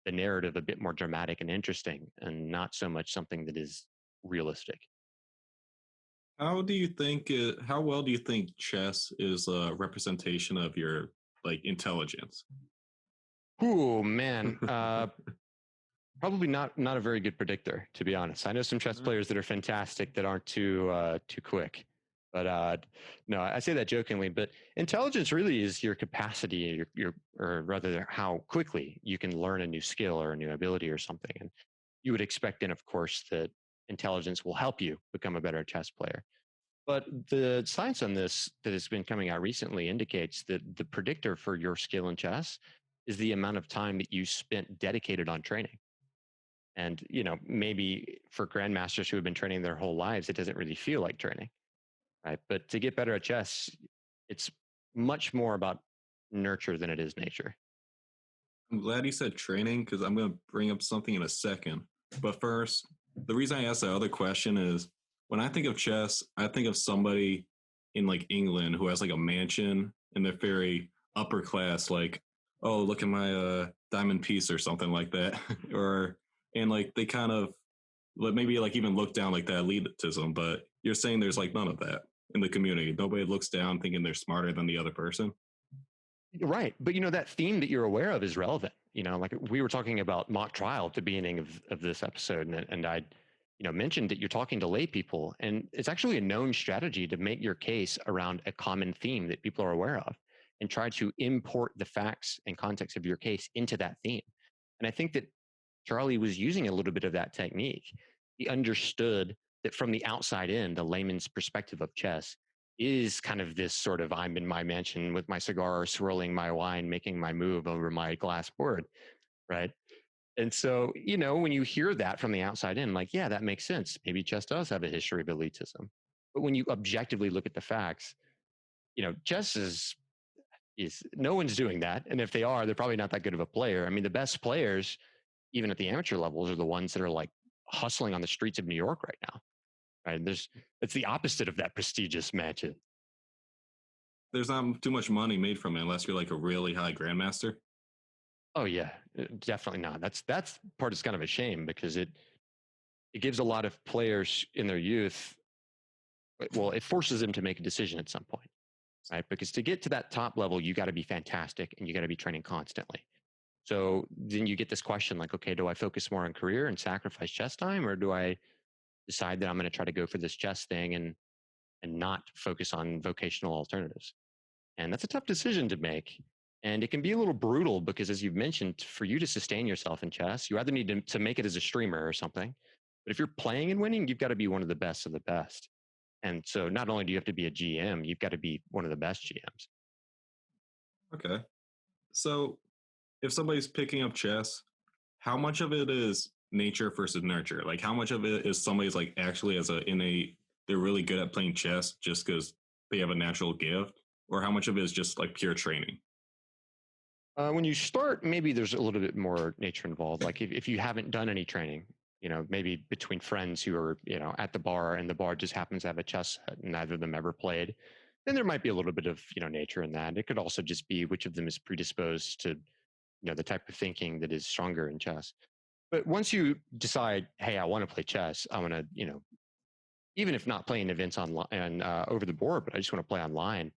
the narrative a bit more dramatic and interesting, and not so much something that is realistic. How well do you think chess is a representation of your like intelligence? Oh man, probably not a very good predictor, to be honest. I know some chess players that are fantastic that aren't too quick, but no, I say that jokingly. But intelligence really is your capacity, or rather, how quickly you can learn a new skill or a new ability or something. And you would expect, then, of course, that intelligence will help you become a better chess player. But the science on this that has been coming out recently indicates that the predictor for your skill in chess is the amount of time that you spent dedicated on training. And, maybe for grandmasters who have been training their whole lives, it doesn't really feel like training, right? But to get better at chess, it's much more about nurture than it is nature. I'm glad you said training because I'm going to bring up something in a second. But first, the reason I asked that other question is when I think of chess, I think of somebody in like England who has like a mansion and they're very upper class, like, oh, look at my diamond piece or something like that. And like they kind of maybe like even look down like that elitism. But you're saying there's like none of that in the community. Nobody looks down thinking they're smarter than the other person. Right. But that theme that you're aware of is relevant. Like we were talking about mock trial at the beginning of this episode, and I mentioned that you're talking to lay people, and it's actually a known strategy to make your case around a common theme that people are aware of and try to import the facts and context of your case into that theme. And I think that Charlie was using a little bit of that technique. He understood that from the outside in, the layman's perspective of chess is kind of this sort of I'm in my mansion with my cigar, swirling my wine, making my move over my glass board, right? And so, when you hear that from the outside in, like, yeah, that makes sense. Maybe chess does have a history of elitism. But when you objectively look at the facts, chess is no one's doing that. And if they are, they're probably not that good of a player. I mean, the best players, even at the amateur levels, are the ones that are like hustling on the streets of New York right now. Right? It's the opposite of that prestigious mansion. There's not too much money made from it unless you're like a really high grandmaster. Oh yeah, definitely not. That's part is kind of a shame because it gives a lot of players in their youth. Well, it forces them to make a decision at some point, right? Because to get to that top level, you got to be fantastic and you got to be training constantly. So then you get this question like, okay, do I focus more on career and sacrifice chess time, or do I decide that I'm going to try to go for this chess thing and not focus on vocational alternatives? And that's a tough decision to make. And it can be a little brutal because, as you've mentioned, for you to sustain yourself in chess, you either need to make it as a streamer or something. But if you're playing and winning, you've got to be one of the best of the best. And so not only do you have to be a GM, you've got to be one of the best GMs. Okay. So if somebody's picking up chess, how much of it is nature versus nurture? Like how much of it is somebody's like actually as a innate, they're really good at playing chess just because they have a natural gift? Or how much of it is just like pure training? When you start, maybe there's a little bit more nature involved. Like if you haven't done any training, maybe between friends who are, at the bar and the bar just happens to have a chess set and neither of them ever played, then there might be a little bit of, nature in that. It could also just be which of them is predisposed to, the type of thinking that is stronger in chess. But once you decide, hey, I want to play chess, I want to, even if not playing events online and over the board, but I just want to play online,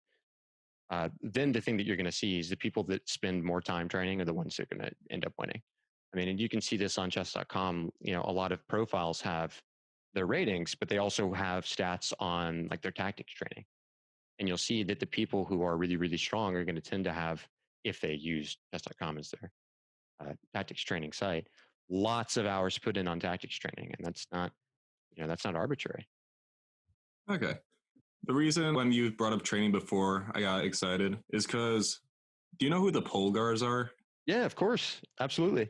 then the thing that you're going to see is the people that spend more time training are the ones that are going to end up winning. I mean, and you can see this on chess.com. A lot of profiles have their ratings, but they also have stats on like their tactics training. And you'll see that the people who are really, really strong are going to tend to have, if they use chess.com as their tactics training site, lots of hours put in on tactics training. And that's not arbitrary. Okay. The reason when you brought up training before I got excited is because do you know who the Polgars are? Yeah, of course. Absolutely.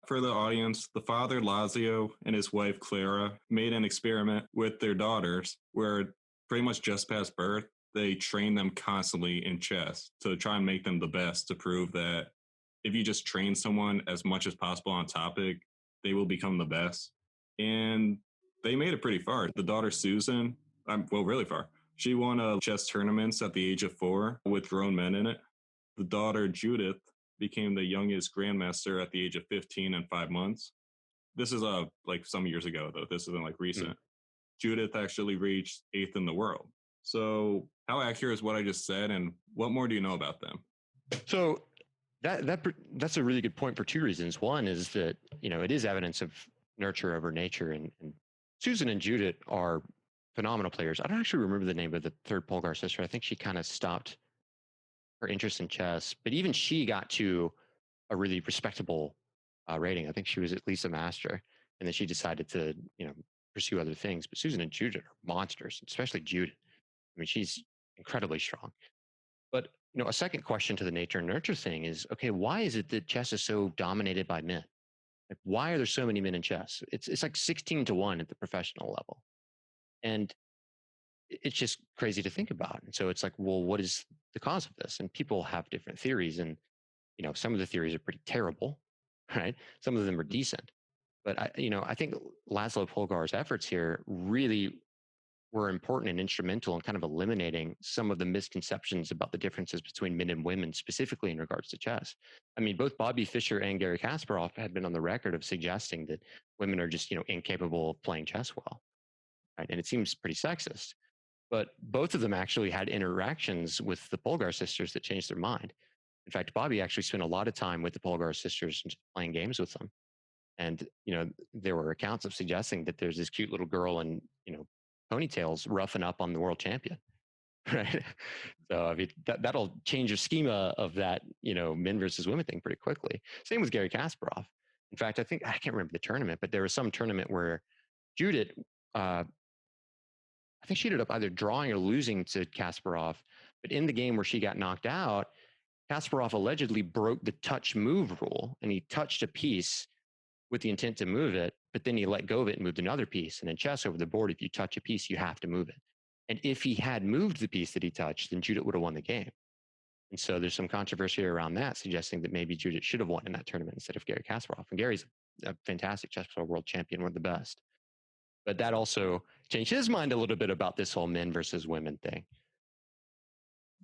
For the audience, the father Lazio and his wife Clara made an experiment with their daughters where pretty much just past birth, they train them constantly in chess to try and make them the best, to prove that if you just train someone as much as possible on topic, they will become the best. And they made it pretty far. The daughter Susan, well, really far. She won chess tournaments at the age of 4 with grown men in it. The daughter Judith became the youngest grandmaster at the age of 15 and 5 months. This is like some years ago though. This isn't like recent. Judith actually reached 8th in the world. So how accurate is what I just said, and what more do you know about them? So that's a really good point for two reasons. One is that, it is evidence of nurture over nature, and Susan and Judith are phenomenal players. I don't actually remember the name of the third Polgar sister. I think she kind of stopped her interest in chess, but even she got to a really respectable rating. I think she was at least a master, and then she decided to, pursue other things. But Susan and Judith are monsters, especially Judith. I mean, she's incredibly strong. But a second question to the nature and nurture thing is, okay, why is it that chess is so dominated by men? Like, why are there so many men in chess? It's like 16-1 at the professional level, and it's just crazy to think about. And so it's like, well, what is the cause of this? And people have different theories, and some of the theories are pretty terrible, right? Some of them are decent, but I think Laszlo Polgar's efforts here really were important and instrumental in kind of eliminating some of the misconceptions about the differences between men and women, specifically in regards to chess. I mean, both Bobby Fischer and Garry Kasparov had been on the record of suggesting that women are just, incapable of playing chess well, right? And it seems pretty sexist. But both of them actually had interactions with the Polgar sisters that changed their mind. In fact, Bobby actually spent a lot of time with the Polgar sisters playing games with them. And, there were accounts of suggesting that there's this cute little girl in, ponytails roughing up on the world champion. Right. So, I mean, that'll change your schema of that, men versus women thing pretty quickly. Same with Garry Kasparov. In fact, I can't remember the tournament, but there was some tournament where Judith, I think she ended up either drawing or losing to Kasparov. But in the game where she got knocked out, Kasparov allegedly broke the touch move rule, and he touched a piece with the intent to move it, but then he let go of it and moved another piece. And in chess over the board, if you touch a piece, you have to move it. And if he had moved the piece that he touched, then Judith would have won the game. And so there's some controversy around that, suggesting that maybe Judith should have won in that tournament instead of Garry Kasparov. And Gary's a fantastic chess player, world champion, one of the best. But that also changed his mind a little bit about this whole men versus women thing.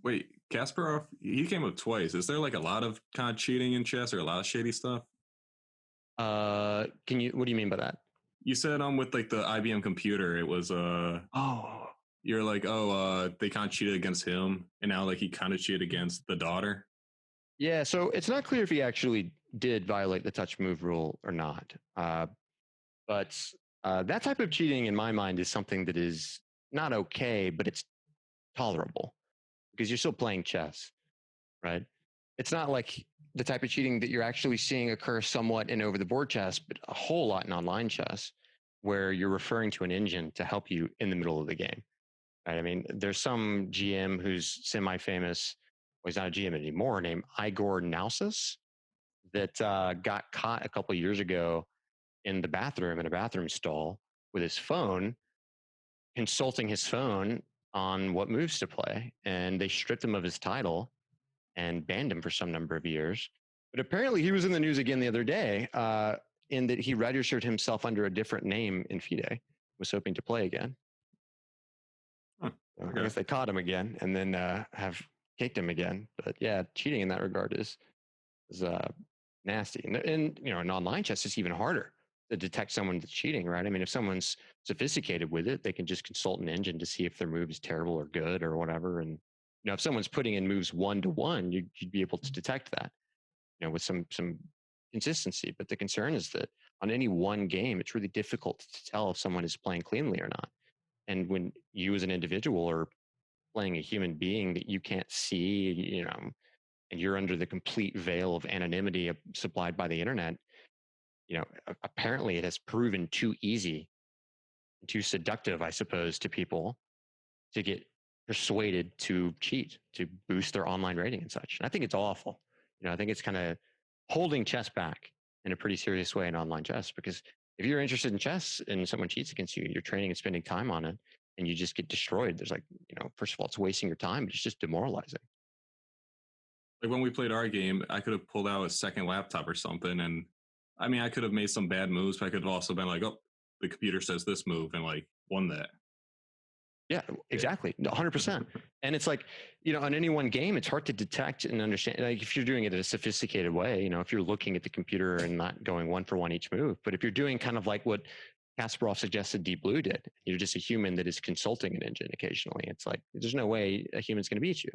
Wait, Kasparov, he came up twice. Is there like a lot of kind of cheating in chess or a lot of shady stuff? What do you mean by that? You said with like the IBM computer, it was you're like, they kind of cheated against him, and now like he kind of cheated against the daughter. Yeah, so it's not clear if he actually did violate the touch move rule or not. But that type of cheating, in my mind, is something that is not okay, but it's tolerable because you're still playing chess, right? It's not like the type of cheating that you're actually seeing occur somewhat in over the board chess, but a whole lot in online chess, where you're referring to an engine to help you in the middle of the game. Right? I mean, there's some GM who's semi-famous, well, he's not a GM anymore, named Igor Nausas, that got caught a couple of years ago in the bathroom, in a bathroom stall, with his phone, consulting his phone on what moves to play. And they stripped him of his title and banned him for some number of years. But apparently he was in the news again the other day in that he registered himself under a different name in FIDE, was hoping to play again. Okay. I guess they caught him again and then have kicked him again. But yeah, cheating in that regard is nasty. And in online chess, it's even harder to detect someone that's cheating, right? I mean, if someone's sophisticated with it, they can just consult an engine to see if their move is terrible or good or whatever. And if someone's putting in moves 1-1, you'd be able to detect that, with some consistency. But the concern is that on any one game, it's really difficult to tell if someone is playing cleanly or not. And when you as an individual are playing a human being that you can't see, and you're under the complete veil of anonymity supplied by the internet, apparently it has proven too easy, too seductive, I suppose, to people to get persuaded to cheat, to boost their online rating and such. And I think it's awful. I think it's kind of holding chess back in a pretty serious way in online chess, because if you're interested in chess and someone cheats against you, you're training and spending time on it, and you just get destroyed. There's like, first of all, it's wasting your time, but it's just demoralizing. Like when we played our game, I could have pulled out a second laptop or something, and I mean, I could have made some bad moves, but I could have also been like, "Oh, the computer says this move," and like won that. Yeah, exactly. 100%. And it's like, on any one game, it's hard to detect and understand. Like if you're doing it in a sophisticated way, if you're looking at the computer and not going one for one each move, but if you're doing kind of like what Kasparov suggested Deep Blue did, you're just a human that is consulting an engine occasionally. It's like, there's no way a human's going to beat you,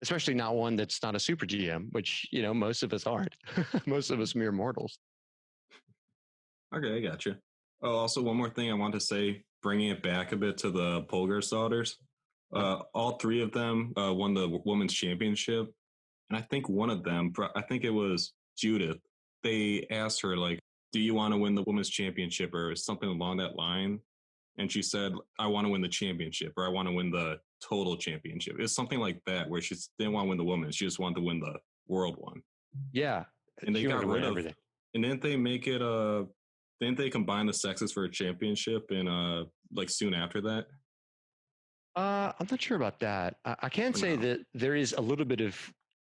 especially not one that's not a super GM, which, most of us aren't. Most of us mere mortals. Okay, I got you. Oh, also one more thing I want to say, bringing it back a bit to the Polgar daughters. All three of them won the women's championship, and I think one of them, I think it was Judith. They asked her like, "Do you want to win the women's championship or something along that line?" And she said, "I want to win the championship, or I want to win the total championship." It's something like that, where she didn't want to win the women's; she just wanted to win the world one. Yeah, and they got rid of everything. And didn't they make it didn't they combine the sexes for a championship and like soon after that? I'm not sure about that. I can say that there is a little bit of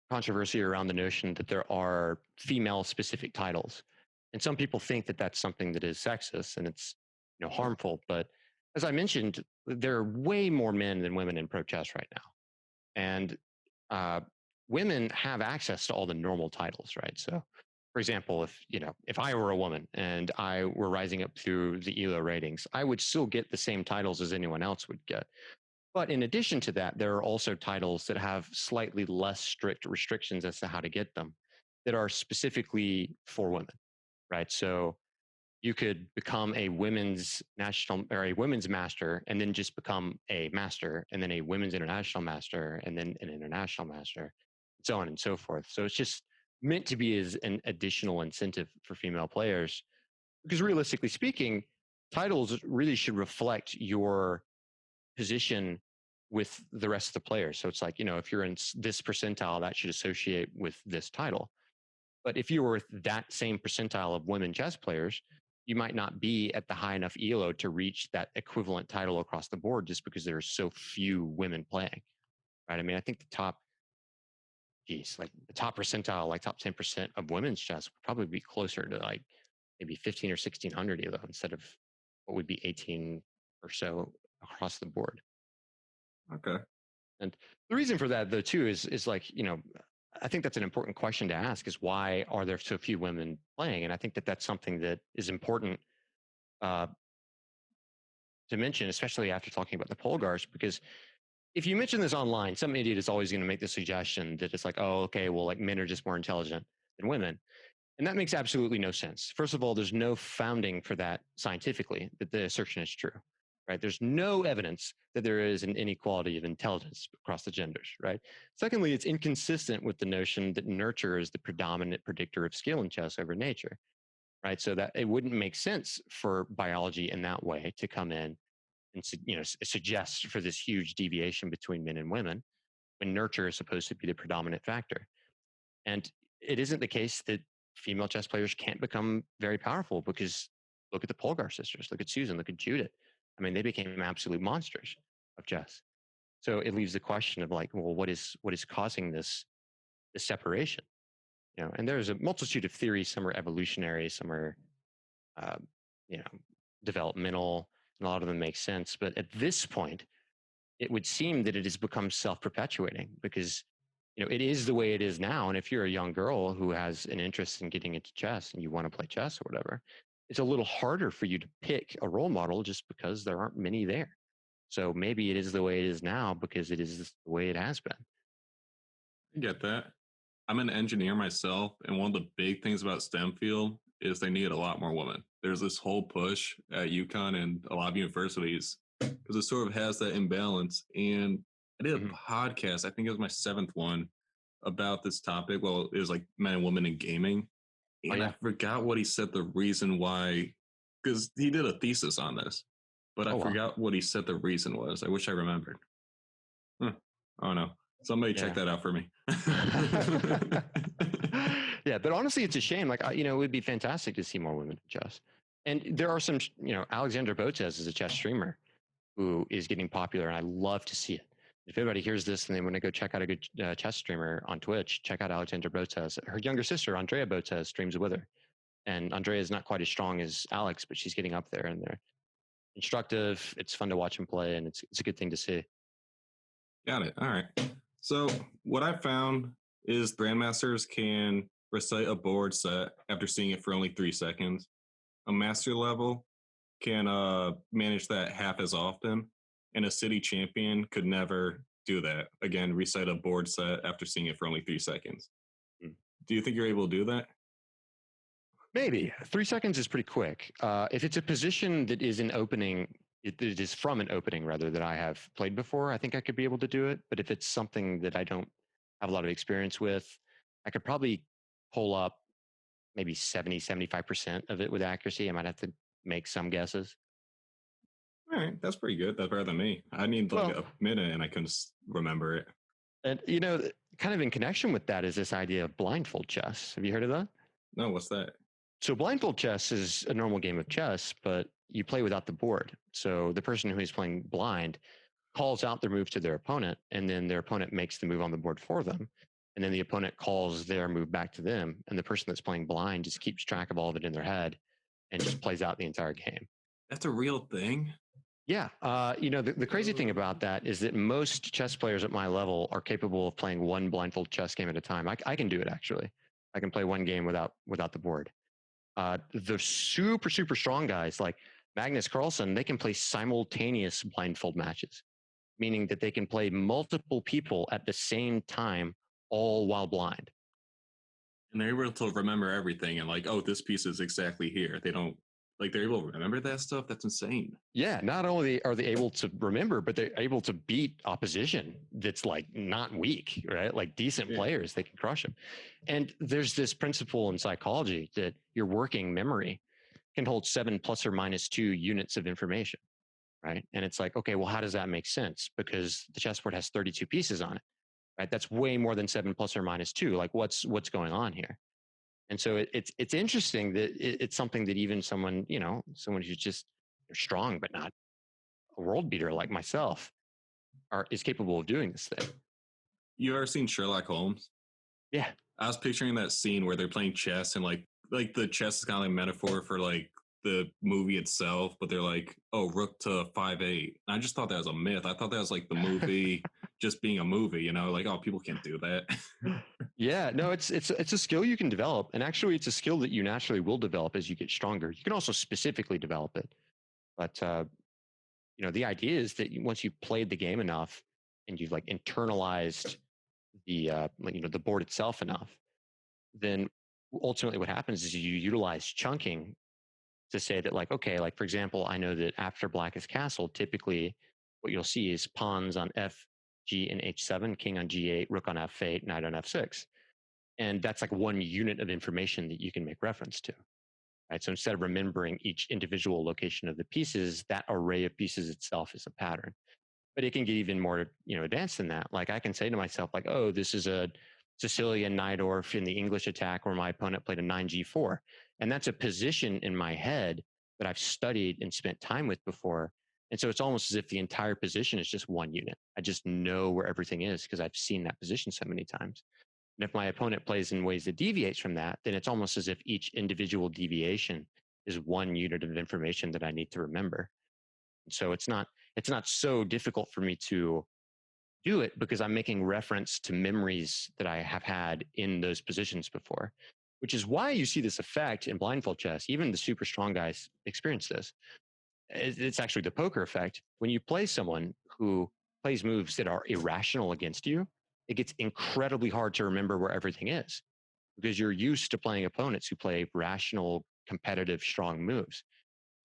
controversy around the notion that there are female specific titles. And some people think that that's something that is sexist and it's harmful. But as I mentioned, there are way more men than women in pro chess right now. And women have access to all the normal titles, right? So for example, if I were a woman and I were rising up through the ELO ratings, I would still get the same titles as anyone else would get. But in addition to that, there are also titles that have slightly less strict restrictions as to how to get them that are specifically for women, right? So you could become a women's national or a women's master and then just become a master and then a women's international master and then an international master, so on and so forth. So it's just meant to be as an additional incentive for female players because realistically speaking, titles really should reflect your position with the rest of the players. So it's like, if you're in this percentile, that should associate with this title. But if you were with that same percentile of women chess players, you might not be at the high enough ELO to reach that equivalent title across the board just because there are so few women playing, right? I mean, I think the top percentile, like top 10% of women's chess would probably be closer to like maybe 15 or 1600 ELO instead of what would be 18 or so across the board. Okay. And the reason for that, though, too, is like, I think that's an important question to ask is why are there so few women playing? And I think that that's something that is important to mention, especially after talking about the Polgars, because if you mention this online, some idiot is always going to make the suggestion that it's like, oh, okay, well, like men are just more intelligent than women. And that makes absolutely no sense. First of all, there's no founding for that scientifically that the assertion is true, right? There's no evidence that there is an inequality of intelligence across the genders, right? Secondly, it's inconsistent with the notion that nurture is the predominant predictor of skill in chess over nature, right? So that it wouldn't make sense for biology in that way to come in and suggest for this huge deviation between men and women when nurture is supposed to be the predominant factor. And it isn't the case that female chess players can't become very powerful because look at the Polgar sisters, look at Susan, look at Judith. I mean, they became absolute monsters of chess. So it leaves the question of like, well, what is causing this separation? And there's a multitude of theories. Some are evolutionary, some are, developmental, and a lot of them make sense. But at this point, it would seem that it has become self-perpetuating because it is the way it is now. And if you're a young girl who has an interest in getting into chess and you want to play chess or whatever, it's a little harder for you to pick a role model just because there aren't many there. So maybe it is the way it is now because it is the way it has been. I get that. I'm an engineer myself, and one of the big things about STEM field is they need a lot more women. There's this whole push at UConn and a lot of universities because it sort of has that imbalance. And I did a podcast, I think it was my 7th one, about this topic. Well, it was like men and women in gaming. And I forgot what he said the reason why, because he did a thesis on this, but I forgot what he said the reason was. I wish I remembered. Oh no. Somebody check that out for me. Yeah, but honestly, it's a shame. Like, it would be fantastic to see more women in chess. And there are some, Alexander Botez is a chess streamer who is getting popular, and I love to see it. If anybody hears this and they want to go check out a good chess streamer on Twitch, check out Alexandra Botez. Her younger sister, Andrea Botez, streams with her. And Andrea is not quite as strong as Alex, but she's getting up there, and they're instructive. It's fun to watch them play, and it's a good thing to see. Got it. All right. So what I found is grandmasters can recite a board set after seeing it for only 3 seconds. A master level can manage that half as often, and a city champion could never do that. Again, recite a board set after seeing it for only 3 seconds. Do you think you're able to do that? Maybe 3 seconds is pretty quick. If it's a position that is an opening, it is from an opening rather that I have played before, I think I could be able to do it. But if it's something that I don't have a lot of experience with, I could probably pull up maybe 75% of it with accuracy. I might have to make some guesses. All right, that's pretty good. That's better than me. I need like a minute and I couldn't remember it. And, you know, kind of in connection with that is this idea of blindfold chess. Have you heard of that? No, what's that? So blindfold chess is a normal game of chess, but you play without the board. So the person who is playing blind calls out their move to their opponent, and then their opponent makes the move on the board for them. And then the opponent calls their move back to them, and the person that's playing blind just keeps track of all of it in their head and just plays out the entire game. That's a real thing? Yeah. You know, the crazy thing about that is that most chess players at my level are capable of playing one blindfold chess game at a time. I can do it, actually. I can play one game without the board. The super strong guys like Magnus Carlsen, they can play simultaneous blindfold matches, meaning that they can play multiple people at the same time, all while blind. And they're able to remember everything and like, oh, this piece is exactly here. They don't like they're able to remember that stuff. That's insane. Yeah, not only are they able to remember, but they're able to beat opposition that's like not weak, right? Like decent players, they can crush them. And there's this principle in psychology that your working memory can hold 7 plus or minus 2 units of information, right? And it's like, okay, well, how does that make sense? Because the chessboard has 32 pieces on it, right? That's way more than 7 plus or minus 2. Like, what's going on here? And so it's interesting that it's something that even someone who's just strong but not a world beater like myself is capable of doing this thing. You ever seen Sherlock Holmes? Yeah. I was picturing that scene where they're playing chess and like the chess is kind of like a metaphor for like the movie itself, but they're like, oh, rook to 5-8. And I just thought that was a myth. I thought that was like the movie just being a movie, you know, like, oh, people can't do that. Yeah, no, it's a skill you can develop. And actually it's a skill that you naturally will develop as you get stronger. You can also specifically develop it. But, you know, the idea is that once you've played the game enough and you've like internalized the, the board itself enough, then ultimately what happens is you utilize chunking to say that like, okay, like for example, I know that after black is castled, typically what you'll see is pawns on F, G, and H7, king on G8, rook on F8, knight on F6. And that's like one unit of information that you can make reference to. Right? So instead of remembering each individual location of the pieces, that array of pieces itself is a pattern. But it can get even more, advanced than that. Like I can say to myself, like, oh, this is a Sicilian Najdorf in the English attack where my opponent played a 9G4. And that's a position in my head that I've studied and spent time with before. And so it's almost as if the entire position is just one unit. I just know where everything is because I've seen that position so many times. And if my opponent plays in ways that deviates from that, then it's almost as if each individual deviation is one unit of information that I need to remember. And so it's not so difficult for me to do it because I'm making reference to memories that I have had in those positions before, which is why you see this effect in blindfold chess. Even the super strong guys experience this. It's actually the poker effect. When you play someone who plays moves that are irrational against you, it gets incredibly hard to remember where everything is because you're used to playing opponents who play rational, competitive, strong moves.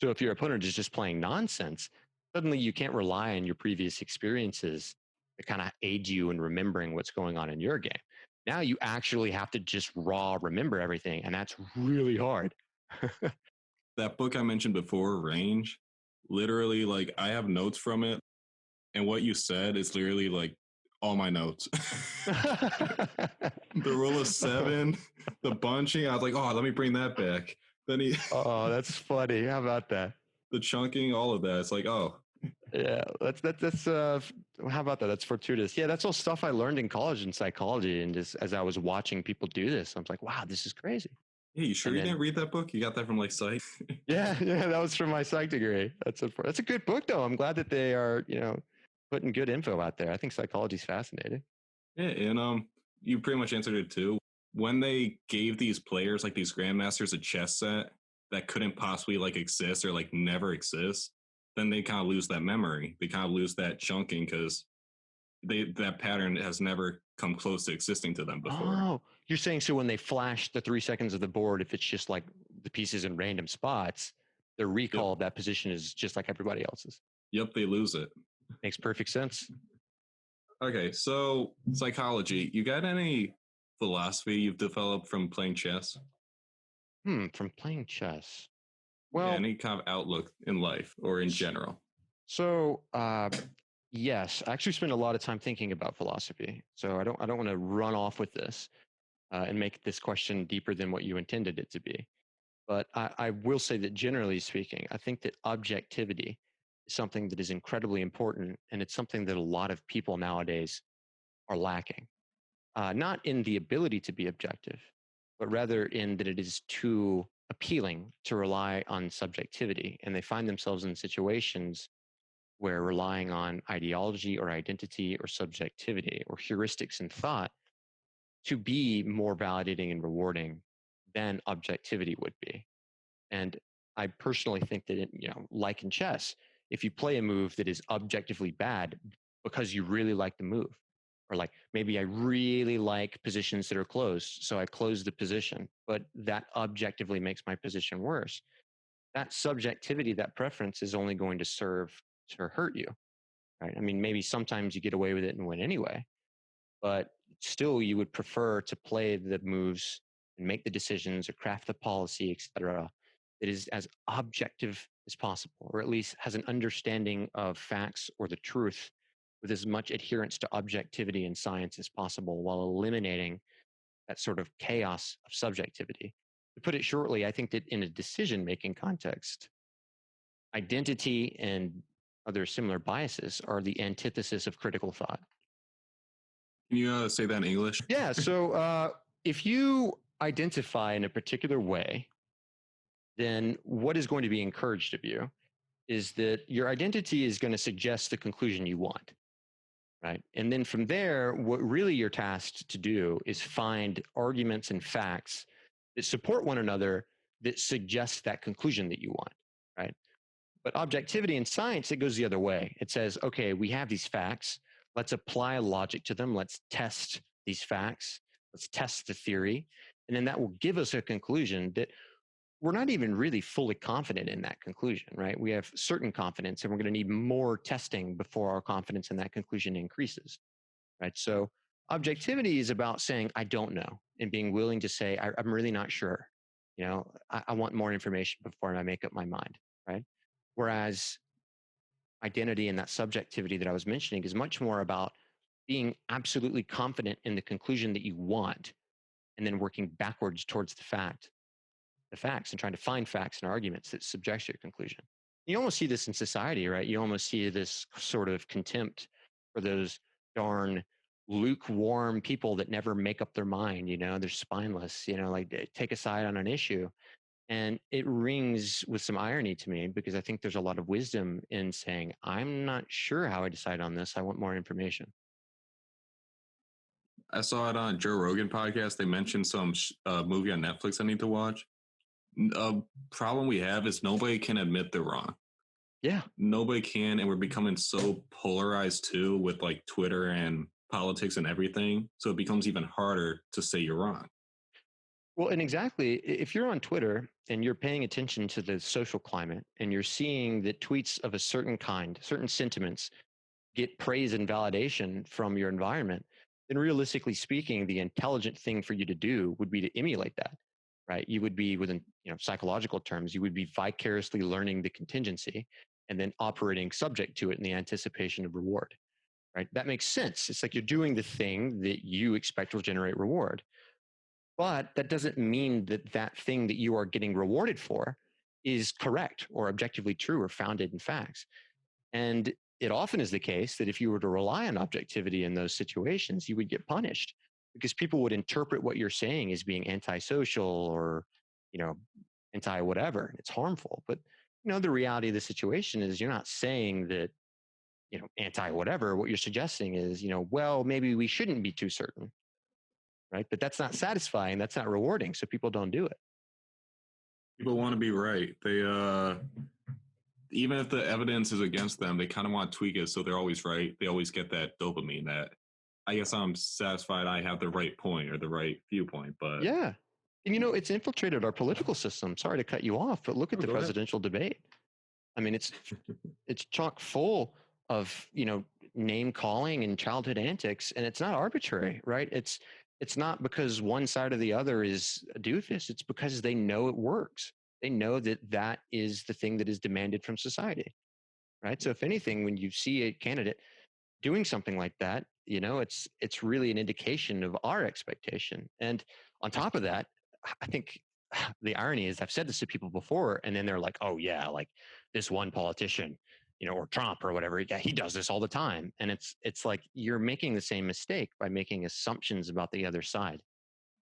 So if your opponent is just playing nonsense, suddenly you can't rely on your previous experiences to kind of aid you in remembering what's going on in your game. Now you actually have to just raw remember everything, and that's really hard. That book I mentioned before, Range, literally, like, I have notes from it, and what you said is literally like all my notes. The rule of 7, the bunching, I was like, oh, let me bring that back. Then oh, that's funny. How about that? The chunking, all of that. It's like, oh, Yeah, that's how about that? That's fortuitous. Yeah, that's all stuff I learned in college in psychology, and just as I was watching people do this, I was like, wow, this is crazy. Hey, you sure And you then, didn't read that book? You got that from like psych? yeah, that was from my psych degree. That's a good book though. I'm glad that they are, putting good info out there. I think psychology is fascinating. Yeah, and you pretty much answered it too. When they gave these players, like these grandmasters, a chess set that couldn't possibly like exist or like never exist, then they kind of lose that memory. They kind of lose that chunking because that pattern has never come close to existing to them before. Oh, you're saying so when they flash the 3 seconds of the board, if it's just like the pieces in random spots, the Yep. recall of that position is just like everybody else's. Yep, they lose it. Makes perfect sense. Okay, so psychology. You got any philosophy you've developed from playing chess? From playing chess. Yeah, Well, any kind of outlook in life or in general. so yes, I actually spend a lot of time thinking about philosophy. So I don't want to run off with this and make this question deeper than what you intended it to be. But I will say that generally speaking, I think that objectivity is something that is incredibly important, and it's something that a lot of people nowadays are lacking. Not in the ability to be objective, but rather in that it is too appealing to rely on subjectivity, and they find themselves in situations where relying on ideology or identity or subjectivity or heuristics in thought to be more validating and rewarding than objectivity would be. And I personally think that, like in chess, if you play a move that is objectively bad because you really like the move, or like maybe I really like positions that are closed, so I close the position, but that objectively makes my position worse. That subjectivity, that preference is only going to serve to hurt you, right? I mean, maybe sometimes you get away with it and win anyway, but still you would prefer to play the moves and make the decisions or craft the policy, etc., that is as objective as possible, or at least has an understanding of facts or the truth with as much adherence to objectivity and science as possible, while eliminating that sort of chaos of subjectivity. To put it shortly, I think that in a decision making context, identity and other similar biases are the antithesis of critical thought. Can you say that in English? Yeah. So if you identify in a particular way, then what is going to be encouraged of you is that your identity is going to suggest the conclusion you want. Right. And then from there, what really you're tasked to do is find arguments and facts that support one another that suggest that conclusion that you want. Right. But objectivity in science, it goes the other way. It says, okay, we have these facts. Let's apply logic to them. Let's test these facts. Let's test the theory. And then that will give us a conclusion that we're not even really fully confident in that conclusion, right? We have certain confidence and we're going to need more testing before our confidence in that conclusion increases, right? So objectivity is about saying, I don't know, and being willing to say, I'm really not sure. I want more information before I make up my mind, right? Whereas identity and that subjectivity that I was mentioning is much more about being absolutely confident in the conclusion that you want and then working backwards towards the facts and trying to find facts and arguments that subject your conclusion. You almost see this in society, right? You almost see this sort of contempt for those darn lukewarm people that never make up their mind, they're spineless, like they take a side on an issue. And it rings with some irony to me because I think there's a lot of wisdom in saying, I'm not sure how I decide on this. I want more information. I saw it on Joe Rogan podcast. They mentioned some movie on Netflix I need to watch. A problem we have is nobody can admit they're wrong. Yeah. Nobody can, and we're becoming so polarized too with like Twitter and politics and everything. So it becomes even harder to say you're wrong. Well, and exactly, if you're on Twitter and you're paying attention to the social climate and you're seeing that tweets of a certain kind, certain sentiments get praise and validation from your environment, then realistically speaking, the intelligent thing for you to do would be to emulate that, right? You would be within, psychological terms, you would be vicariously learning the contingency and then operating subject to it in the anticipation of reward, right? That makes sense. It's like you're doing the thing that you expect will generate reward. But that doesn't mean that that thing that you are getting rewarded for is correct or objectively true or founded in facts. And it often is the case that if you were to rely on objectivity in those situations, you would get punished because people would interpret what you're saying as being antisocial or, you know, anti whatever. It's harmful. But, the reality of the situation is you're not saying that, anti whatever. What you're suggesting is, well, maybe we shouldn't be too certain, right? But that's not satisfying. That's not rewarding. So people don't do it. People want to be right. They, even if the evidence is against them, they kind of want to tweak it so they're always right. They always get that dopamine that I guess I'm satisfied I have the right point or the right viewpoint. But yeah. And it's infiltrated our political system. Sorry to cut you off, but look at the presidential debate. I mean, it's chock full of, name calling and childhood antics, and it's not arbitrary, right? It's not because one side or the other is a doofus. It's because they know it works. They know that is the thing that is demanded from society, right? So if anything, when you see a candidate doing something like that, it's really an indication of our expectation. And on top of that, I think the irony is I've said this to people before, and then they're like, "Oh yeah, like this one politician, or Trump or whatever. Yeah, he does this all the time." And it's like you're making the same mistake by making assumptions about the other side.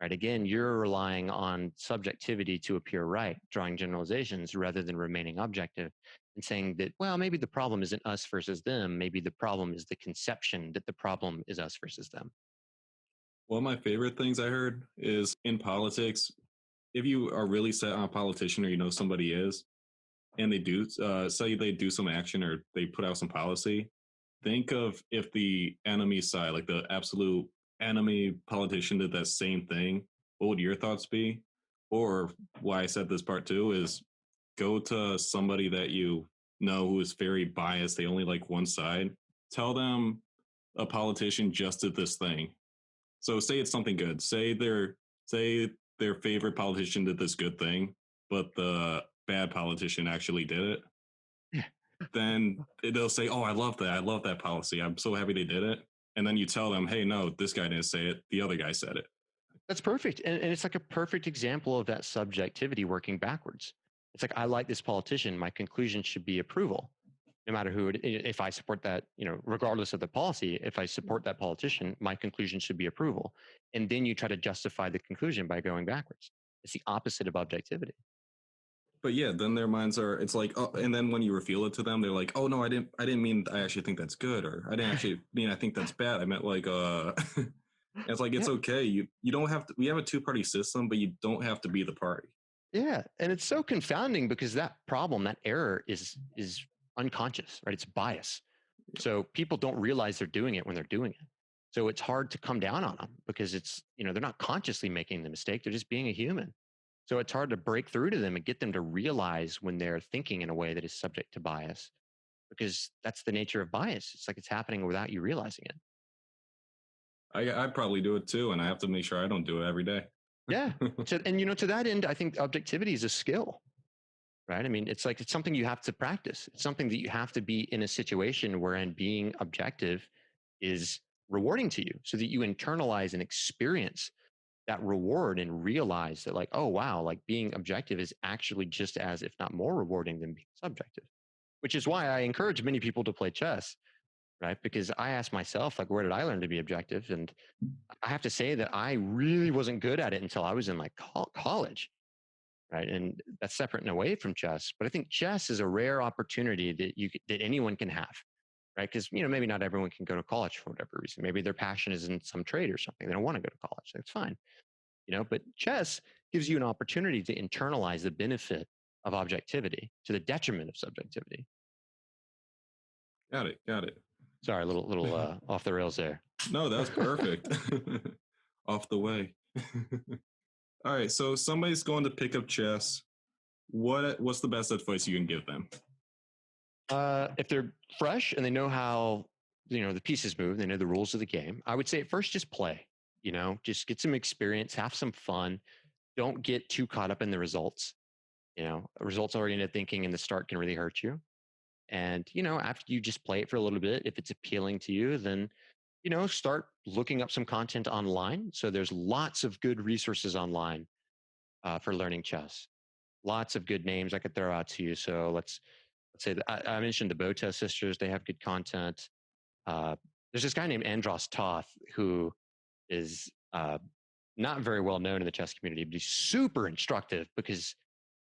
Right. Again, you're relying on subjectivity to appear right, drawing generalizations rather than remaining objective and saying that, well, maybe the problem isn't us versus them. Maybe the problem is the conception that the problem is us versus them. One of my favorite things I heard is in politics, if you are really set on a politician or somebody is, and they do say they do some action or they put out some policy, think of if the enemy side, like the absolute enemy politician, did that same thing, what would your thoughts be? Or why I said this part too is go to somebody that you know who is very biased, they only like one side, tell them a politician just did this thing. So say it's something good. Say their favorite politician did this good thing, but the bad politician actually did it. Then they'll say, "Oh, I love that. I love that policy. I'm so happy they did it." And then you tell them, "Hey, no, this guy didn't say it. The other guy said it." That's perfect. And it's like a perfect example of that subjectivity working backwards. It's like, I like this politician. My conclusion should be approval. No matter who, if I support that, regardless of the policy, if I support that politician, my conclusion should be approval. And then you try to justify the conclusion by going backwards. It's the opposite of objectivity. But yeah, then their minds are, it's like, oh, and then when you reveal it to them, they're like, "Oh no, I didn't mean I actually think that's good, or I didn't actually mean I think that's bad. I meant like it's like, it's okay. You don't have to, we have a two-party system, but you don't have to be the party. Yeah. And it's so confounding because that problem, that error is unconscious, right? It's bias. So people don't realize they're doing it when they're doing it. So it's hard to come down on them because it's, they're not consciously making the mistake. They're just being a human. So it's hard to break through to them and get them to realize when they're thinking in a way that is subject to bias, because that's the nature of bias. It's like it's happening without you realizing it. I probably do it too, and I have to make sure I don't do it every day. Yeah. And to that end, I think objectivity is a skill, right? I mean, it's like, it's something you have to practice. It's something that you have to be in a situation wherein being objective is rewarding to you so that you internalize and experience that reward and realize that, like, oh, wow, like being objective is actually just as, if not more rewarding than being subjective, which is why I encourage many people to play chess, right? Because I ask myself, like, where did I learn to be objective? And I have to say that I really wasn't good at it until I was in like college, right? And that's separate and away from chess. But I think chess is a rare opportunity that anyone can have, right? Because maybe not everyone can go to college for whatever reason. Maybe their passion is in some trade or something. They don't want to go to college. That's fine, But chess gives you an opportunity to internalize the benefit of objectivity to the detriment of subjectivity. Got it. Sorry, a little off the rails there. No, that's perfect. Off the way. All right, so somebody's going to pick up chess. What's the best advice you can give them? If they're fresh and they know how the pieces move, they know the rules of the game, I would say at first just play. Just get some experience, have some fun. Don't get too caught up in the results. Results oriented thinking in the start can really hurt you. And after you just play it for a little bit, if it's appealing to you, then start looking up some content online. So there's lots of good resources online for learning chess. Lots of good names I could throw out to you. So let's let's say I mentioned the Botez sisters. They have good content. There's this guy named Andros Toth who is not very well known in the chess community, but he's super instructive because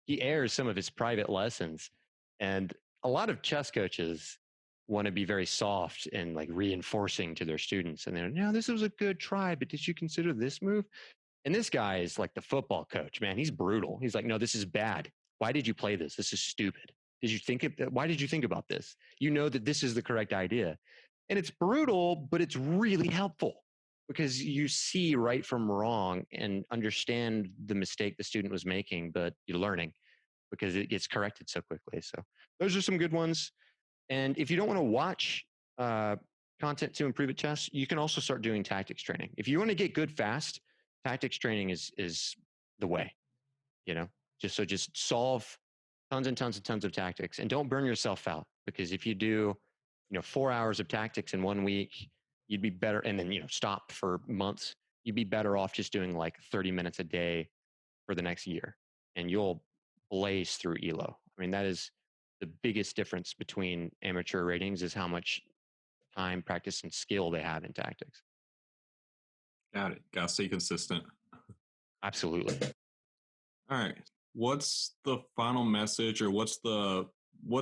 he airs some of his private lessons. And a lot of chess coaches want to be very soft and like reinforcing to their students. And they're, no, this was a good try, but did you consider this move? And this guy is like the football coach, man. He's brutal. He's like, no, this is bad. Why did you play this? This is stupid. Did you think it? Why did you think about this? You know that this is the correct idea. And it's brutal, but it's really helpful because you see right from wrong and understand the mistake the student was making, but you're learning because it gets corrected so quickly. So those are some good ones. And if you don't want to watch content to improve at chess, you can also start doing tactics training. If you want to get good fast, tactics training is the way, just solve tons and tons and tons of tactics and don't burn yourself out, because if you do, 4 hours of tactics in 1 week, you'd be better. And then, stop for months. You'd be better off just doing like 30 minutes a day for the next year, and you'll blaze through ELO. I mean, that is the biggest difference between amateur ratings, is how much time, practice, and skill they have in tactics. Got it. Got to stay consistent. Absolutely. All right. What's the final message, or what's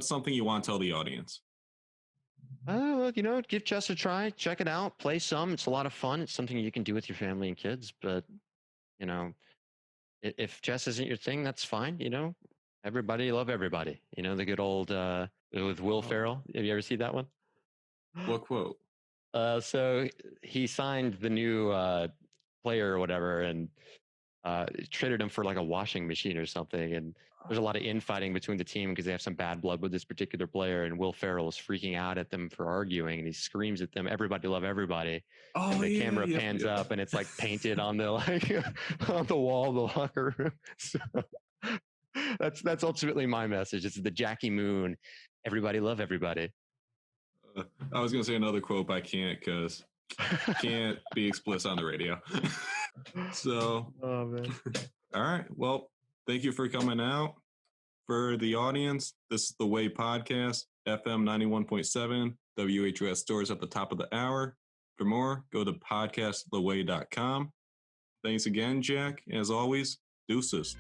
something you want to tell the audience? Give chess a try. Check it out. Play some. It's a lot of fun. It's something you can do with your family and kids. But, if chess isn't your thing, that's fine. Everybody love everybody. The good old with Will Ferrell. Have you ever seen that one? What quote? So he signed the new player or whatever, and traded him for like a washing machine or something. And there's a lot of infighting between the team because they have some bad blood with this particular player. And Will Ferrell is freaking out at them for arguing, and he screams at them, "Everybody love everybody!" And the camera pans up, and it's like painted on the on the wall of the locker room. So that's ultimately my message. It's the Jackie Moon, "Everybody love everybody." I was gonna say another quote, but I can't because can't be explicit on the radio. So, oh man. All right. Well, thank you for coming out. For the audience, this is the Way Podcast, FM 91.7, WHUS stores at the top of the hour. For more, go to podcasttheway.com. Thanks again, Jack. As always, deuces.